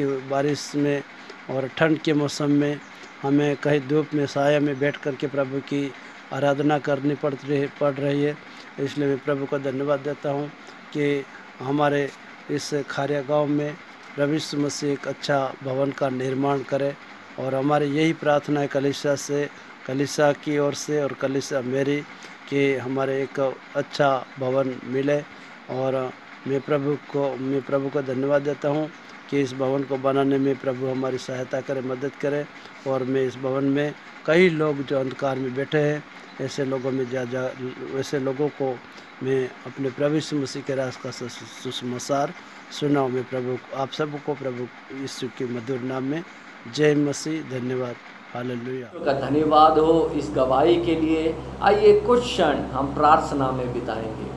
में और ठंड के मौसम में हमें कहीं धूप में साया में बैठ कर के प्रभु की आराधना करनी पड़ रही है। इसलिए मैं प्रभु को धन्यवाद देता हूँ कि हमारे इस खारिया गांव में प्रभु यीशु मसीह एक अच्छा भवन का निर्माण करे और हमारी यही प्रार्थना है कलीसिया की ओर से और कलीसिया मेरी कि हमारे एक अच्छा भवन मिले। और मैं प्रभु को धन्यवाद देता हूँ कि इस भवन को बनाने में प्रभु हमारी सहायता करे, मदद करे। और मैं इस भवन में कई लोग जो अंधकार में बैठे हैं ऐसे लोगों में वैसे लोगों को मैं अपने प्रभु यीशु मसीह के राज का सुसमाचार सुनाऊँ। मैं प्रभु आप सबको प्रभु यीशु के मधुर नाम में जय मसीह, धन्यवाद, हालेलुया। का धन्यवाद हो इस गवाही के लिए। आइए कुछ क्षण हम प्रार्थना में बिताएंगे।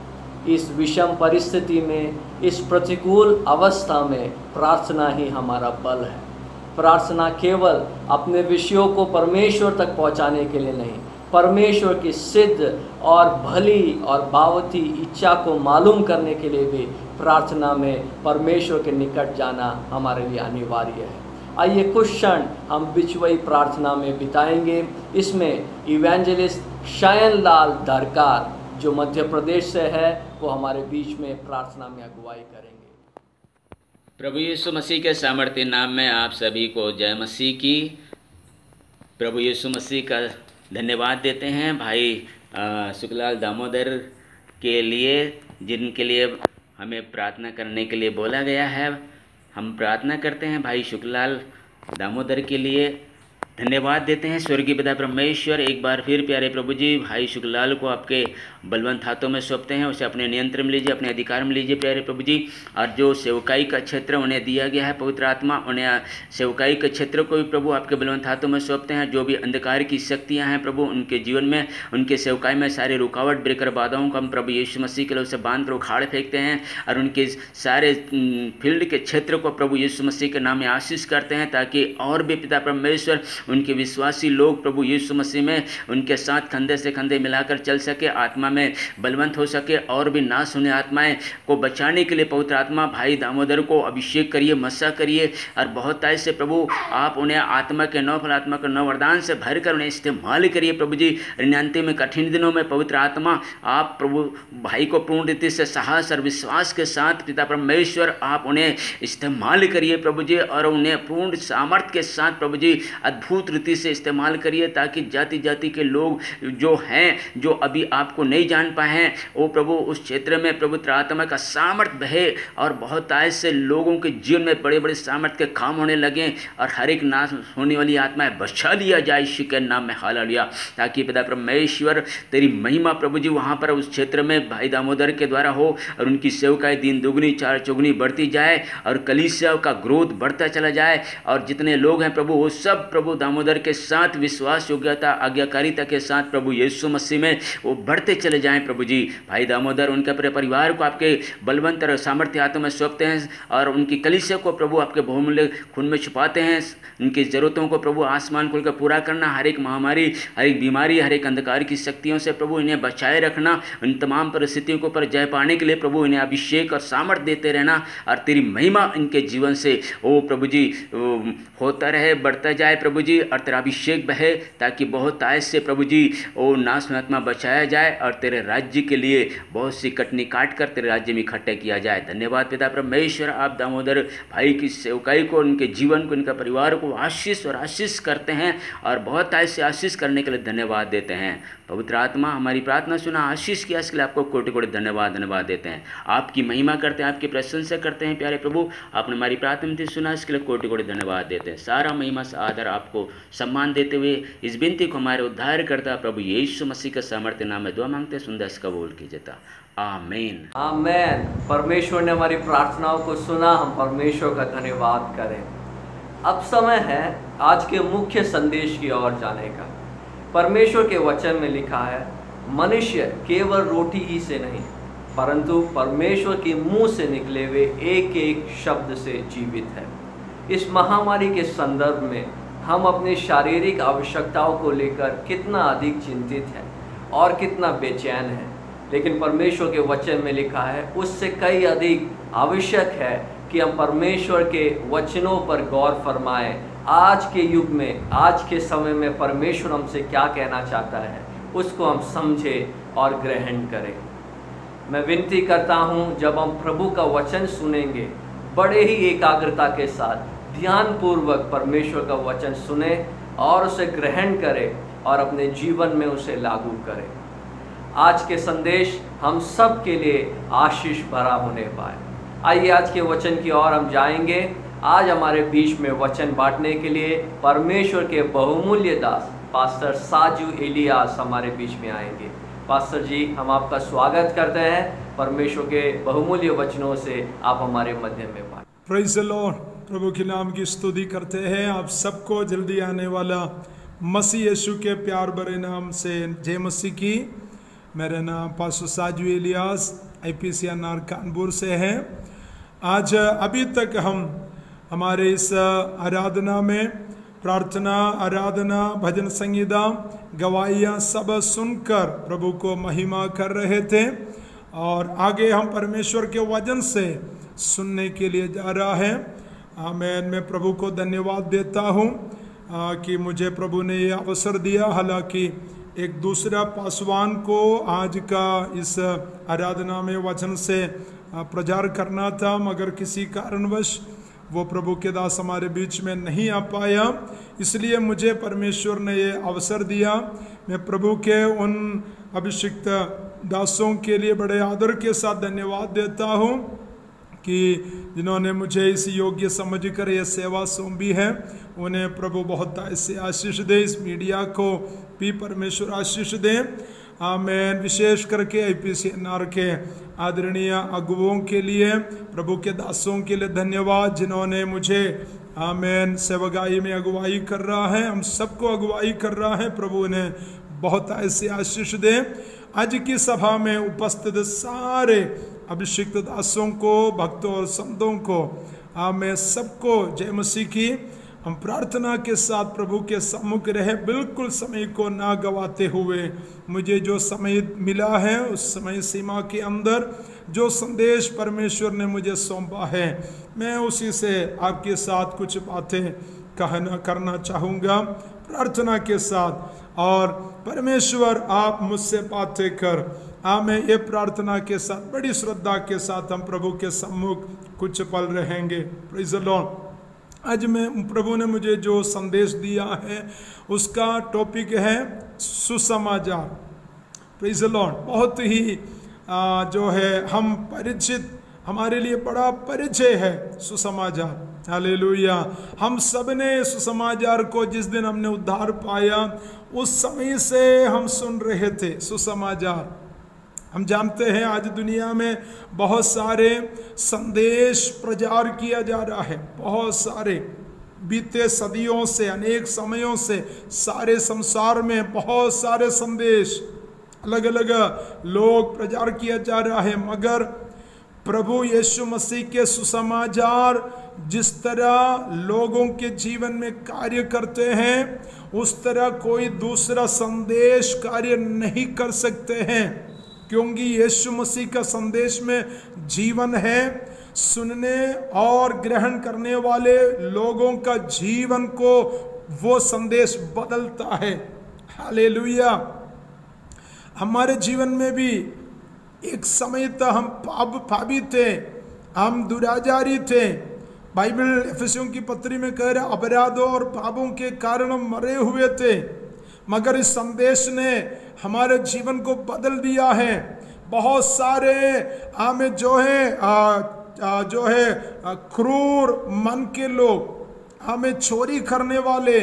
इस विषम परिस्थिति में, इस प्रतिकूल अवस्था में प्रार्थना ही हमारा बल है। प्रार्थना केवल अपने विषयों को परमेश्वर तक पहुंचाने के लिए नहीं, परमेश्वर की सिद्ध और भली और भावती इच्छा को मालूम करने के लिए भी प्रार्थना में परमेश्वर के निकट जाना हमारे लिए अनिवार्य है। आइए कुछ क्षण हम बिचवई प्रार्थना में बिताएंगे। इसमें इवेंजलिस्ट शायन लाल दरकार जो मध्य प्रदेश से है वो हमारे बीच में प्रार्थना में अगुवाई करेंगे। प्रभु यीशु मसीह के सामर्थ्य नाम में आप सभी को जय मसीह की। प्रभु यीशु मसीह का धन्यवाद देते हैं भाई शुक्लाल दामोदर के लिए, जिनके लिए हमें प्रार्थना करने के लिए बोला गया है। हम प्रार्थना करते हैं भाई शुक्लाल दामोदर के लिए धन्यवाद देते हैं स्वर्गीय पिता परमेश्वर। एक बार फिर प्यारे प्रभु जी भाई शुक्लाल को आपके बलवंत हाथों में सौंपते हैं, उसे अपने नियंत्रण में लीजिए, अपने अधिकार में लीजिए प्यारे प्रभु जी। और जो सेवकाई का क्षेत्र उन्हें दिया गया है पवित्र आत्मा, उन्हें सेवकाई के क्षेत्र को भी प्रभु आपके बलवंत हाथों में सौंपते हैं। जो भी अंधकार की शक्तियाँ हैं प्रभु उनके जीवन में, उनके सेवकाई में सारे रुकावट ब्रेकर बाधाओं को हम प्रभु यीशु मसीह के लिए उसे बांध कर उखाड़ फेंकते हैं और उनके सारे फील्ड के क्षेत्र को प्रभु यीशु मसीह के नाम में आशीष करते हैं, ताकि और भी पिता परमेश्वर उनके विश्वासी लोग प्रभु यीशु मसीह में उनके साथ कंधे से कंधे मिलाकर चल सके, आत्मा में बलवंत हो सके। और भी नाश होने आत्माएं को बचाने के लिए पवित्र आत्मा भाई दामोदर को अभिषेक करिए, मसा करिए और बहुत ऐसे प्रभु आप उन्हें आत्मा के नौ फल, आत्मा के नौ वरदान से भरकर उन्हें इस्तेमाल करिए प्रभु जी। ऋणांति में कठिन दिनों में पवित्र आत्मा आप प्रभु भाई को पूर्ण रीति से साहस और विश्वास के साथ पिता परमेश्वर आप उन्हें इस्तेमाल करिए प्रभु जी, और उन्हें पूर्ण सामर्थ्य के साथ प्रभु जी अद्भुत रीति से इस्तेमाल करिए, ताकि जाति जाति के लोग जो हैं, जो अभी आपको नहीं जान पाए हैं, वो प्रभु उस क्षेत्र में पवित्र आत्मा का सामर्थ्य बहे और बहुत ऐसे लोगों के जीवन में बड़े बड़े सामर्थ्य के काम होने लगे और हर एक नाश होने वाली आत्माएं बचा लिया जाए यीशु के नाम में। हालेलुया। ताकि पिता परमेश्वर तेरी महिमा प्रभु जी वहाँ पर उस क्षेत्र में भाई दामोदर के द्वारा हो और उनकी सेवकाई दिन दुगनी चार चौगुनी बढ़ती जाए और कलीसिया का ग्रोथ बढ़ता चला जाए, और जितने लोग हैं प्रभु वो सब प्रभु दामोदर के साथ विश्वास योग्यता आज्ञाकारिता के साथ प्रभु यीशु मसीह में वो बढ़ते चले जाएं प्रभु जी। भाई दामोदर उनके पूरे परिवार को आपके बलवंत और सामर्थ्य हाथों में सौंपते हैं और उनकी कलीसिया को प्रभु आपके बहुमूल्य खून में छुपाते हैं। उनकी ज़रूरतों को प्रभु आसमान खुलकर पूरा करना, हर एक महामारी, हर एक बीमारी, हर एक अंधकार की शक्तियों से प्रभु इन्हें बचाए रखना, उन तमाम परिस्थितियों के ऊपर जय पाने के लिए प्रभु इन्हें अभिषेक और सामर्थ्य देते रहना, और तेरी महिमा इनके जीवन से ओ प्रभु जी होता रहे, बढ़ता जाए प्रभु जी, और तेरा अभिषेक बहे, ताकि बहुत ऐसे प्रभु जी ओ नाश में आत्मा बचाया जाए और तेरे राज्य के लिए बहुत सी कटनी काट कर तेरे राज्य में इकट्ठे किया जाए। धन्यवाद पिता परमेश्वर। आप दामोदर भाई की सेवकाई को, उनके जीवन को, उनका परिवार को आशीष और आशीष करते हैं और बहुत ऐसे आशीष करने के लिए धन्यवाद देते हैं। पवित्र आत्मा हमारी प्रार्थना सुना, आशीष किया, इसके लिए आपको कोटि कोटि धन्यवाद देते हैं। आपकी महिमा करते हैं, आपकी प्रशंसा करते हैं प्यारे प्रभु। आपने हमारी प्रार्थना सुना, इसके लिए कोटि कोटि धन्यवाद देते हैं। सारा महिमा से आदर आपको सम्मान देते हुए इस विनती को हमारे उद्धार करता प्रभु यीशु मसीह के सामर्थ्य नाम में दुआ मांगते, सुंदर कबूल कीजिए। आमीन आमीन। परमेश्वर ने हमारी प्रार्थनाओं को सुना, हम परमेश्वर का धन्यवाद करें। अब समय है आज के मुख्य संदेश की ओर जाने का। परमेश्वर के वचन में लिखा है, मनुष्य केवल रोटी ही से नहीं परंतु परमेश्वर के मुंह से निकले हुए एक एक शब्द से जीवित है। इस महामारी के संदर्भ में हम अपनी शारीरिक आवश्यकताओं को लेकर कितना अधिक चिंतित हैं और कितना बेचैन हैं, लेकिन परमेश्वर के वचन में लिखा है उससे कई अधिक आवश्यक है कि हम परमेश्वर के वचनों पर गौर फरमाएं। आज के युग में, आज के समय में परमेश्वर हमसे क्या कहना चाहता है उसको हम समझें और ग्रहण करें। मैं विनती करता हूं, जब हम प्रभु का वचन सुनेंगे बड़े ही एकाग्रता के साथ ध्यानपूर्वक परमेश्वर का वचन सुने और उसे ग्रहण करें और अपने जीवन में उसे लागू करें। आज के संदेश हम सब के लिए आशीष भरा होने पाए। आइए आज के वचन की ओर हम जाएंगे। आज हमारे बीच में वचन बांटने के लिए परमेश्वर के बहुमूल्य दास पास्टर साजू इलियास हमारे बीच में आएंगे। पास्टर जी, हम आपका स्वागत करते हैं। परमेश्वर के बहुमूल्य वचनों से आप हमारे मध्य में बात। Praise the Lord. प्रभु के नाम की स्तुति करते हैं। आप सबको जल्दी आने वाला मसीह यीशु के प्यार भरे नाम से जय मसीह की। मेरा नाम पास्टर साजू इलियास IPCNR कानपुर से है। आज अभी तक हम हमारे इस आराधना में प्रार्थना, आराधना, भजन संगीता, गवाहियाँ सब सुनकर प्रभु को महिमा कर रहे थे और आगे हम परमेश्वर के वचन से सुनने के लिए जा रहा है। मैं प्रभु को धन्यवाद देता हूँ कि मुझे प्रभु ने ये अवसर दिया। हालांकि एक दूसरा पासवान को आज का इस आराधना में वचन से प्रचार करना था, मगर किसी कारणवश वो प्रभु के दास हमारे बीच में नहीं आ पाया, इसलिए मुझे परमेश्वर ने ये अवसर दिया। मैं प्रभु के उन अभिषिक्त दासों के लिए बड़े आदर के साथ धन्यवाद देता हूँ कि जिन्होंने मुझे इस योग्य समझकर यह सेवा सौंपी है, उन्हें प्रभु बहुत ऐसे आशीष दे। इस मीडिया को भी परमेश्वर आशीष दे। आमेन। विशेष करके IPCNR के आदरणीय अगुवों के लिए, प्रभु के दासों के लिए धन्यवाद, जिन्होंने मुझे आमेन सेवकाई में अगुवाई कर रहा है, हम सबको अगुवाई कर रहा है। प्रभु ने बहुत ऐसे आशीष दे। आज की सभा में उपस्थित सारे अभिषिक्त दासों को, भक्तों और संतों को, आमेन, सबको जय मसीह की। हम प्रार्थना के साथ प्रभु के सम्मुख रहे, बिल्कुल समय को ना गवाते हुए। मुझे जो समय मिला है उस समय सीमा के अंदर जो संदेश परमेश्वर ने मुझे सौंपा है, मैं उसी से आपके साथ कुछ बातें करना चाहूँगा प्रार्थना के साथ। और परमेश्वर आप मुझसे बातें कर। मैं ये प्रार्थना के साथ बड़ी श्रद्धा के साथ हम प्रभु के सम्मुख कुछ पल रहेंगे। Praise the Lord. आज मैं प्रभु ने मुझे जो संदेश दिया है उसका टॉपिक है सुसमाचार। Praise the Lord. बहुत ही जो है हम परिचित, हमारे लिए बड़ा परिचय है सुसमाचार। हालेलुया। हम सब ने सुसमाचार को जिस दिन हमने उद्धार पाया उस समय से हम सुन रहे थे सुसमाचार। हम जानते हैं आज दुनिया में बहुत सारे संदेश प्रचार किया जा रहा है, बहुत सारे बीते सदियों से, अनेक समयों से सारे संसार में बहुत सारे संदेश अलग अलग लोग प्रचार किया जा रहा है। मगर प्रभु यीशु मसीह के सुसमाचार जिस तरह लोगों के जीवन में कार्य करते हैं उस तरह कोई दूसरा संदेश कार्य नहीं कर सकते हैं, क्योंकि यीशु मसीह का संदेश में जीवन है। सुनने और ग्रहण करने वाले लोगों का जीवन को वो संदेश बदलता है। हालेलुया। हमारे जीवन में भी एक समय तक हम पापी थे, हम दुराचारी थे। बाइबल एफेसियों की पत्री में कह रहा अपराधों और पापों के कारण हम मरे हुए थे, मगर इस संदेश ने हमारे जीवन को बदल दिया है। बहुत सारे हमें जो है क्रूर मन के लोग, हमें चोरी करने वाले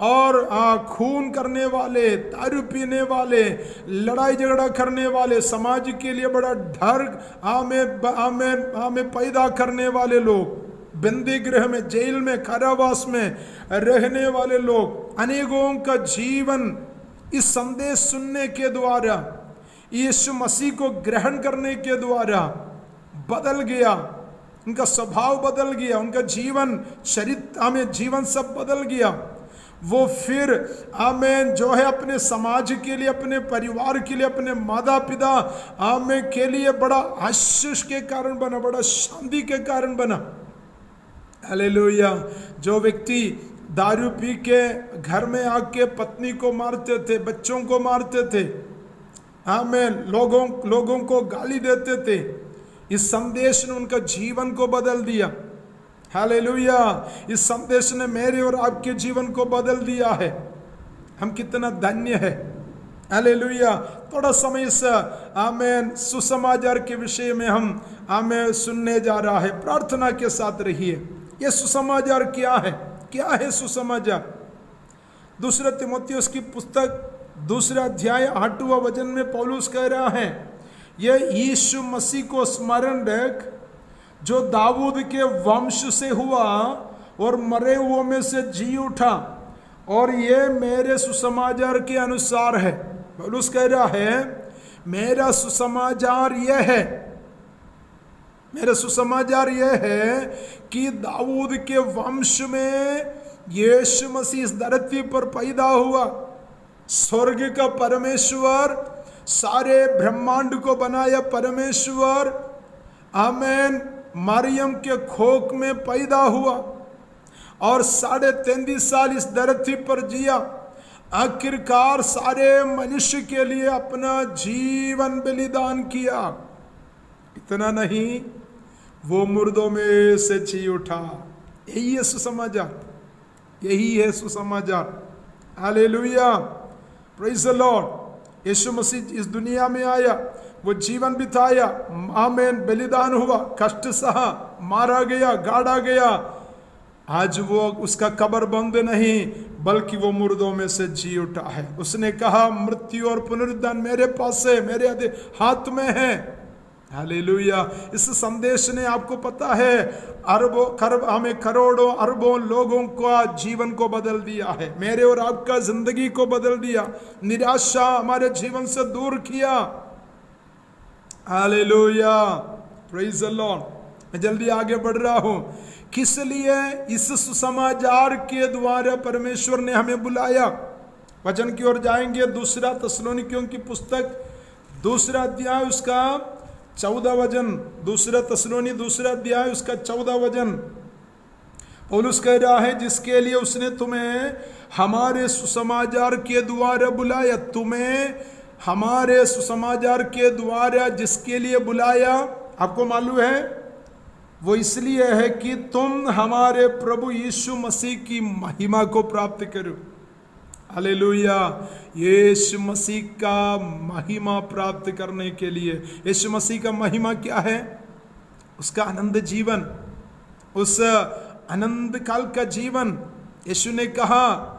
और खून करने वाले, दारू पीने वाले, लड़ाई झगड़ा करने वाले, समाज के लिए बड़ा डर हमें पैदा करने वाले लोग, बंदी गृह में, जेल में, कारावास में रहने वाले लोग, अनेकों का जीवन इस संदेश सुनने के द्वारा, यीशु मसीह को ग्रहण करने के द्वारा बदल गया। उनका स्वभाव बदल गया, उनका जीवन, चरित्र, जीवन सब बदल गया। वो फिर आमेन जो है अपने समाज के लिए, अपने परिवार के लिए, अपने माता पिता आमेन के लिए बड़ा आशीष के कारण बना, बड़ा शांति के कारण बना। हालेलुया। जो व्यक्ति दारू पी के घर में आके पत्नी को मारते थे, बच्चों को मारते थे, आमेन, लोगों को गाली देते थे, इस संदेश ने उनका जीवन को बदल दिया। हालेलुया। इस संदेश ने मेरे और आपके जीवन को बदल दिया है। हम कितना धन्य है। हालेलुया। थोड़ा समय इस आमेन सुसमाचार के विषय में हम आमेन सुनने जा रहा है। प्रार्थना के साथ रहिए। ये सुसमाचार क्या है? क्या है सुसमाचार? दूसरा तीमुथियुस की पुस्तक 2 अध्याय 8वां वचन में पौलुस कह रहा है, यह यीशु मसीह को स्मरण रख जो दाऊद के वंश से हुआ और मरे हुओं में से जी उठा, और ये मेरे सुसमाचार के अनुसार है। पौलुस कह रहा है मेरा सुसमाचार यह है, मेरा सुसमाचार यह है कि दाऊद के वंश में यीशु मसीह इस धरती पर पैदा हुआ। स्वर्ग का परमेश्वर, सारे ब्रह्मांड को बनाया परमेश्वर, आमेन, मरियम के खोक में पैदा हुआ और 33.5 साल इस धरती पर जिया। आखिरकार सारे मनुष्य के लिए अपना जीवन बलिदान किया। इतना नहीं, वो मुर्दों में से जी उठा। यही है सुसमाचार, यही है सुसमाचार। Hallelujah, praise the Lord. यीशु मसीह इस दुनिया में आया, वो जीवन बिताया, आमेन, बलिदान हुआ, कष्ट सहा, मारा गया, गाड़ा गया। आज वो उसका कब्र बंद नहीं, बल्कि वो मुर्दों में से जी उठा है। उसने कहा मृत्यु और पुनरुत्थान मेरे पास है, मेरे हाथ में है। हालेलुया। इस संदेश ने, आपको पता है, अरबों खरब, हमें करोड़ों अरबों लोगों का जीवन को बदल दिया है। मेरे और आपका जिंदगी को बदल दिया, निराशा हमारे जीवन से दूर किया। Hallelujah, praise the Lord. मैं जल्दी आगे बढ़ रहा हूं। किस लिए? इस सुसमाचार के द्वारा परमेश्वर ने हमें बुलाया। वचन की ओर जाएंगे, दूसरा थिस्सलुनीकियों की पुस्तक, दूसरा अध्याय, उसका 14 वचन। दूसरा थिस्सलुनी, दूसरा अध्याय, उसका 14 वचन। पौलुस कह रहा है, जिसके लिए उसने तुम्हें हमारे सुसमाचार के द्वारा बुलाया। तुम्हें हमारे सुसमाचार के द्वारा जिसके लिए बुलाया, आपको मालूम है, वो इसलिए है कि तुम हमारे प्रभु यीशु मसीह की महिमा को प्राप्त करो। हालेलुया। यीशु मसीह का महिमा प्राप्त करने के लिए, यीशु मसीह का महिमा क्या है? उसका आनंद जीवन, उस आनंद काल का जीवन। यीशु ने कहा,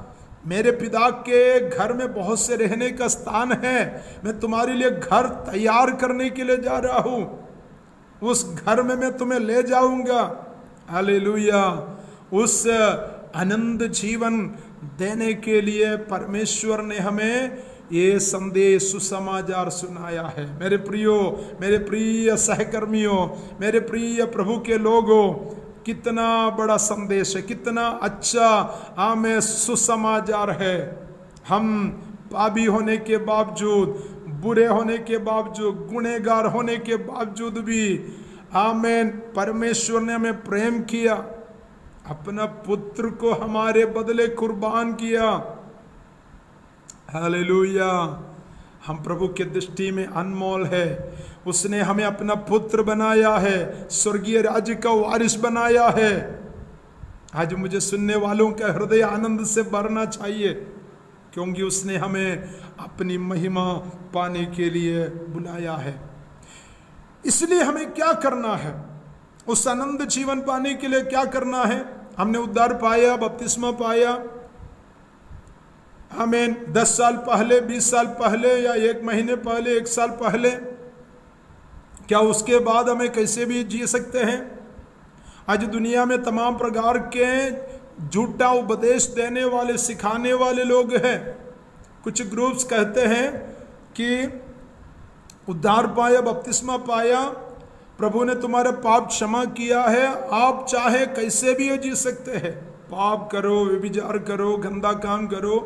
मेरे पिता के घर में बहुत से रहने का स्थान है, मैं तुम्हारे लिए घर तैयार करने के लिए जा रहा हूं, उस घर में मैं तुम्हें ले जाऊंगा। हालेलुया। उस आनंद जीवन देने के लिए परमेश्वर ने हमें ये संदेश, सुसमाचार सुनाया है। मेरे प्रियो, मेरे प्रिय सहकर्मियों, मेरे प्रिय प्रभु के लोगों, कितना बड़ा संदेश है, कितना अच्छा हमें सुसमाचार है। हम पापी होने के बावजूद, बुरे होने के बावजूद, गुनहगार होने के बावजूद भी, आमेन, परमेश्वर ने हमें प्रेम किया, अपना पुत्र को हमारे बदले कुर्बान किया। हालेलुया। हम प्रभु के दृष्टि में अनमोल है। उसने हमें अपना पुत्र बनाया है, स्वर्गीय राज्य का वारिस बनाया है। आज मुझे सुनने वालों का हृदय आनंद से भरना चाहिए, क्योंकि उसने हमें अपनी महिमा पाने के लिए बुलाया है। इसलिए हमें क्या करना है? उस आनंद जीवन पाने के लिए क्या करना है? हमने उद्धार पाया, बपतिस्मा पाया, आमीन, 10 साल पहले, 20 साल पहले, या 1 महीने पहले, 1 साल पहले। क्या उसके बाद हमें कैसे भी जी सकते हैं? आज दुनिया में तमाम प्रकार के झूठा उपदेश देने वाले, सिखाने वाले लोग हैं। कुछ ग्रुप्स कहते हैं कि उद्धार पाया, बपतिस्मा पाया, प्रभु ने तुम्हारे पाप क्षमा किया है, आप चाहे कैसे भी जी सकते हैं, पाप करो, व्यभिचार करो, गंदा काम करो,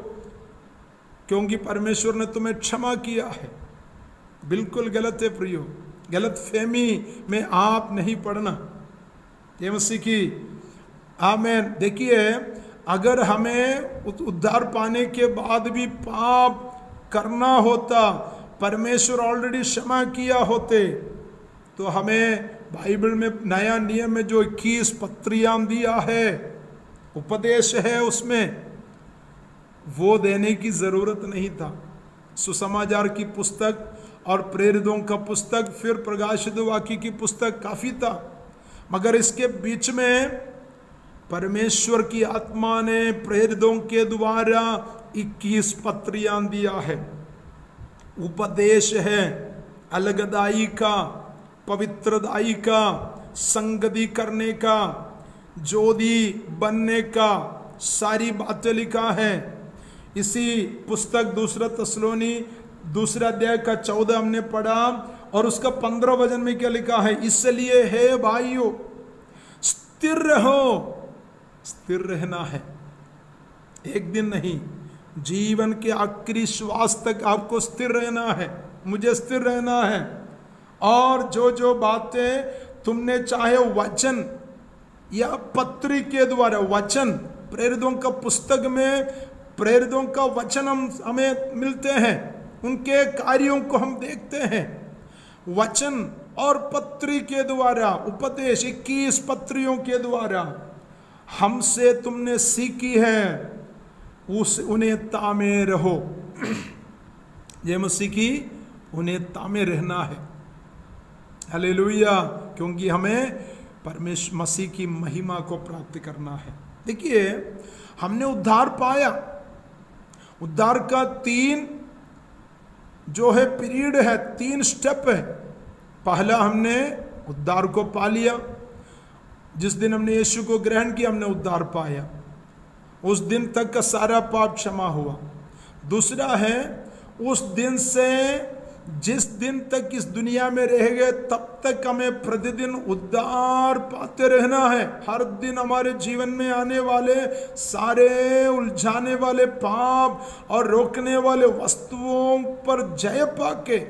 क्योंकि परमेश्वर ने तुम्हें क्षमा किया है। बिल्कुल गलत है प्रियो। गलत फहमी में आप नहीं पड़ना। ये मसीह की आमीन। देखिए, अगर हमें उद्धार पाने के बाद भी पाप करना होता, परमेश्वर ऑलरेडी क्षमा किया होते, तो हमें बाइबल में नया नियम में जो 21 पत्रियां दिया है, उपदेश है, उसमें वो देने की जरूरत नहीं था। सुसमाचार की पुस्तक और प्रेरितों का पुस्तक, फिर प्रकाशित वाक्य की पुस्तक काफी था, मगर इसके बीच में परमेश्वर की आत्मा ने प्रेरितों के द्वारा 21 पत्रियां दिया है। उपदेश है अलगदाई का, पवित्रदाई का, संगति करने का, जोधी बनने का, सारी बातें लिखा है। इसी पुस्तक दूसरा थिस्सलुनी दूसरा अध्याय का 14 हमने पढ़ा, और उसका 15 वचन में क्या लिखा है? इसलिए हे भाइयों, स्थिर रहो। स्थिर रहना है, एक दिन नहीं, जीवन के आखिरी श्वास तक आपको स्थिर रहना है, मुझे स्थिर रहना है। और जो जो बातें तुमने चाहे वचन या पत्री के द्वारा, वचन, प्रेरितों का पुस्तक में प्रेरितों का वचन हमें मिलते हैं, उनके कार्यों को हम देखते हैं। वचन और पत्री के द्वारा, उपदेश 21 पत्रियों के द्वारा हमसे तुमने सीखी है, उन्हें तामे रहो। ये मसीह की उन्हें तामे रहना है। हालेलुया, क्योंकि हमें परमेश्वर मसीह की महिमा को प्राप्त करना है। देखिए, हमने उद्धार पाया। उद्धार का 3 जो है पीरियड है, 3 स्टेप है। पहला, हमने उद्धार को पा लिया। जिस दिन हमने यीशु को ग्रहण किया, हमने उद्धार पाया। उस दिन तक का सारा पाप क्षमा हुआ। दूसरा है, उस दिन से जिस दिन तक इस दुनिया में रहेंगे तब तक हमें प्रतिदिन उद्धार पाते रहना है। हर दिन हमारे जीवन में आने वाले सारे उलझाने वाले पाप और रोकने वाले वस्तुओं पर जय पाके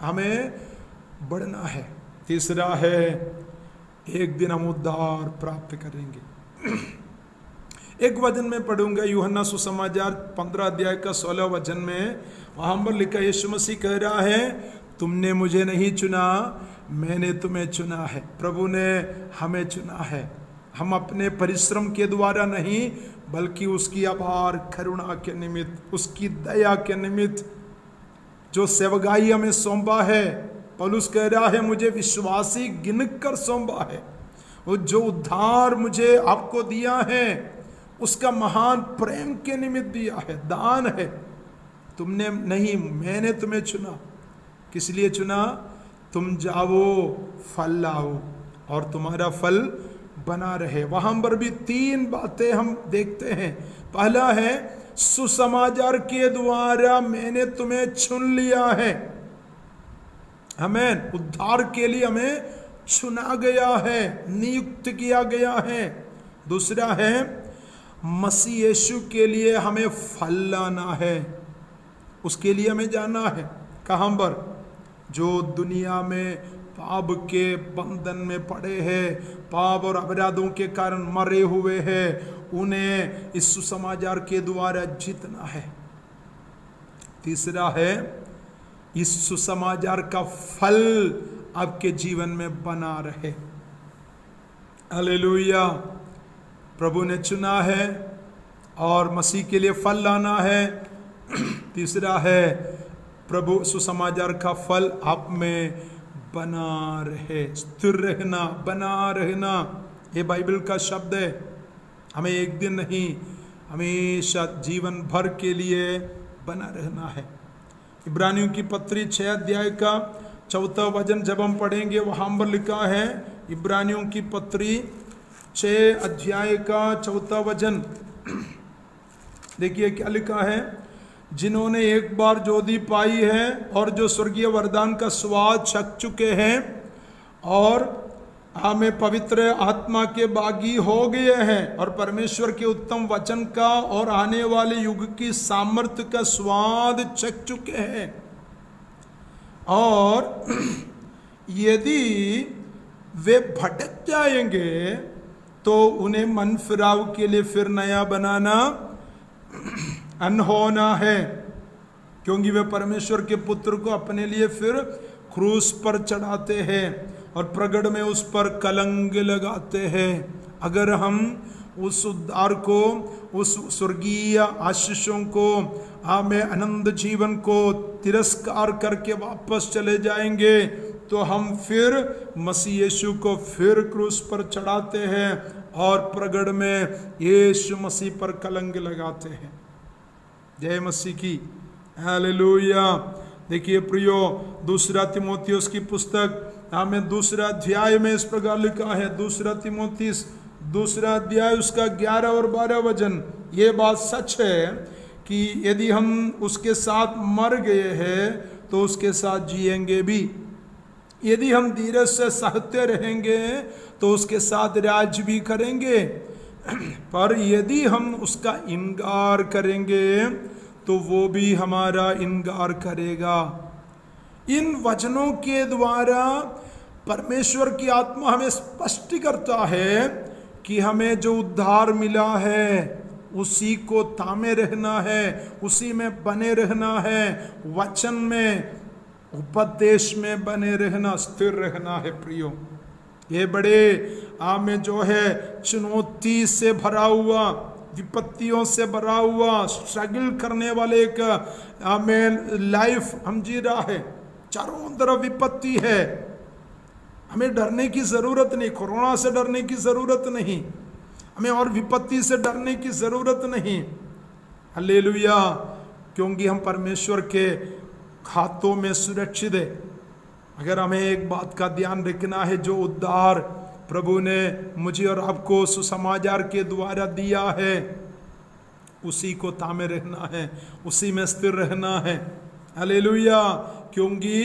हमें बढ़ना है। तीसरा है, एक दिन हम उद्धार प्राप्त करेंगे। एक वचन में पढ़ूंगा, यूहन्ना सुसमाचार 15 अध्याय का 16 वचन में, वहां पर लिखा, यीशु मसीह कह रहा है, तुमने मुझे नहीं चुना, मैंने तुम्हें चुना है। प्रभु ने हमें चुना है। हम अपने परिश्रम के द्वारा नहीं, बल्कि उसकी अपार करुणा के निमित्त, उसकी दया के निमित्त जो सेवकाई हमें सौंपा है। पौलुस कह रहा है, मुझे विश्वासी गिनकर सौंपा है। वो जो उद्धार मुझे आपको दिया है, उसका महान प्रेम के निमित्त दिया है, दान है। तुमने नहीं, मैंने तुम्हें चुना। किस लिए चुना? तुम जाओ, फल लाओ और तुम्हारा फल बना रहे। वहां पर भी 3 बातें हम देखते हैं। पहला है, सुसमाचार के द्वारा मैंने तुम्हें चुन लिया है। हमें उद्धार के लिए हमें चुना गया है, नियुक्त किया गया है। दूसरा है, मसीह यीशु के लिए हमें फल लाना है। उसके लिए हमें जाना है। कहां पर? जो दुनिया में पाप के बंधन में पड़े हैं, पाप और अपराधों के कारण मरे हुए हैं, उन्हें इस सुसमाचार के द्वारा जीतना है। तीसरा है, इस सुसमाचार का फल आपके जीवन में बना रहे। हालेलुया। प्रभु ने चुना है और मसीह के लिए फल लाना है। तीसरा है, प्रभु सुसमाचार का फल आप में बना रहे, स्थिर रहना, बना रहना। ये बाइबल का शब्द है। हमें एक दिन नहीं, हमेशा जीवन भर के लिए बना रहना है। इब्रानियों की पत्री 6 अध्याय का 4 वचन जब हम पढ़ेंगे, वहां पर लिखा है, इब्रानियों की पत्री 6 अध्याय का 4 वचन, देखिए क्या लिखा है। जिन्होंने एक बार ज्योति पाई है और जो स्वर्गीय वरदान का स्वाद चख चुके हैं और हमें पवित्र आत्मा के बागी हो गए हैं और परमेश्वर के उत्तम वचन का और आने वाले युग की सामर्थ्य का स्वाद चख चुके हैं। और यदि वे भटक जाएंगे तो उन्हें मन फिराव के लिए फिर नया बनाना अनहोना है, क्योंकि वे परमेश्वर के पुत्र को अपने लिए फिर क्रूस पर चढ़ाते हैं और प्रगट में उस पर कलंक लगाते हैं। अगर हम उस उद्धार को, उस स्वर्गीय आशीषों को, हमें आनंद जीवन को तिरस्कार करके वापस चले जाएंगे तो हम फिर मसीह यीशु को फिर क्रूस पर चढ़ाते हैं और प्रगट में यीशु मसीह पर कलंक लगाते हैं। जय मसीह की। हालेलुया। देखिए प्रियो, 2 तीमुथियुस की पुस्तक हमें 2 अध्याय में इस प्रकार लिखा है। 2 तीमुथियुस 2 अध्याय उसका 11 और 12 वचन। ये बात सच है कि यदि हम उसके साथ मर गए हैं तो उसके साथ जिएंगे भी। यदि हम धीरज से सहते रहेंगे तो उसके साथ राज भी करेंगे। पर यदि हम उसका इनकार करेंगे तो वो भी हमारा इनकार करेगा। इन वचनों के द्वारा परमेश्वर की आत्मा हमें स्पष्ट करता है कि हमें जो उद्धार मिला है उसी को थामे रहना है, उसी में बने रहना है, वचन में, उपदेश में बने रहना, स्थिर रहना है। प्रियो, ये बड़े में जो है चुनौती से भरा हुआ विपत्तियों से भरा हुआ, स्ट्रगल करने वाले एक लाइफ हम जी रहा है। चारों तरफ विपत्ति है। हमें डरने की जरूरत नहीं, कोरोना से डरने की जरूरत नहीं, हमें और विपत्ति से डरने की जरूरत नहीं। हालेलुया, क्योंकि हम परमेश्वर के हाथों में सुरक्षित है। अगर हमें एक बात का ध्यान रखना है, जो उद्धार प्रभु ने मुझे और आपको सुसमाचार के द्वारा दिया है, उसी को थामे रहना है, उसी में स्थिर रहना है। हालेलुया, क्योंकि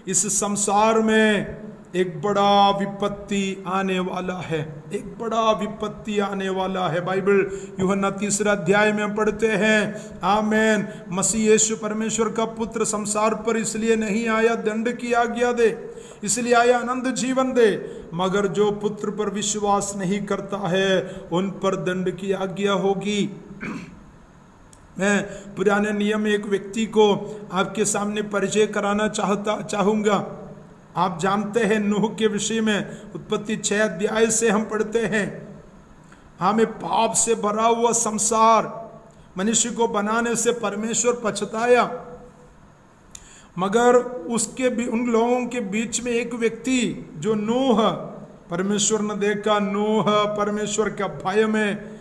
इस संसार में एक बड़ा विपत्ति आने वाला है, एक बड़ा विपत्ति आने वाला है। बाइबल यूहन्ना 3 अध्याय में पढ़ते हैं, आमेन, मसीह यीशु परमेश्वर का पुत्र संसार पर इसलिए नहीं आया दंड की आज्ञा दे, इसलिए आया आनंद जीवन दे, मगर जो पुत्र पर विश्वास नहीं करता है उन पर दंड की आज्ञा होगी। मैं पुराने नियम में एक व्यक्ति को आपके सामने परिचय कराना चाहूंगा। आप जानते हैं नूह के विषय में उत्पत्ति 6 अध्याय से हम पढ़ते हैं। हमें पाप से भरा हुआ संसार मनुष्य को बनाने से परमेश्वर पछताया, मगर उसके भी उन लोगों के बीच में एक व्यक्ति जो नूह, परमेश्वर ने देखा नूह परमेश्वर के भय में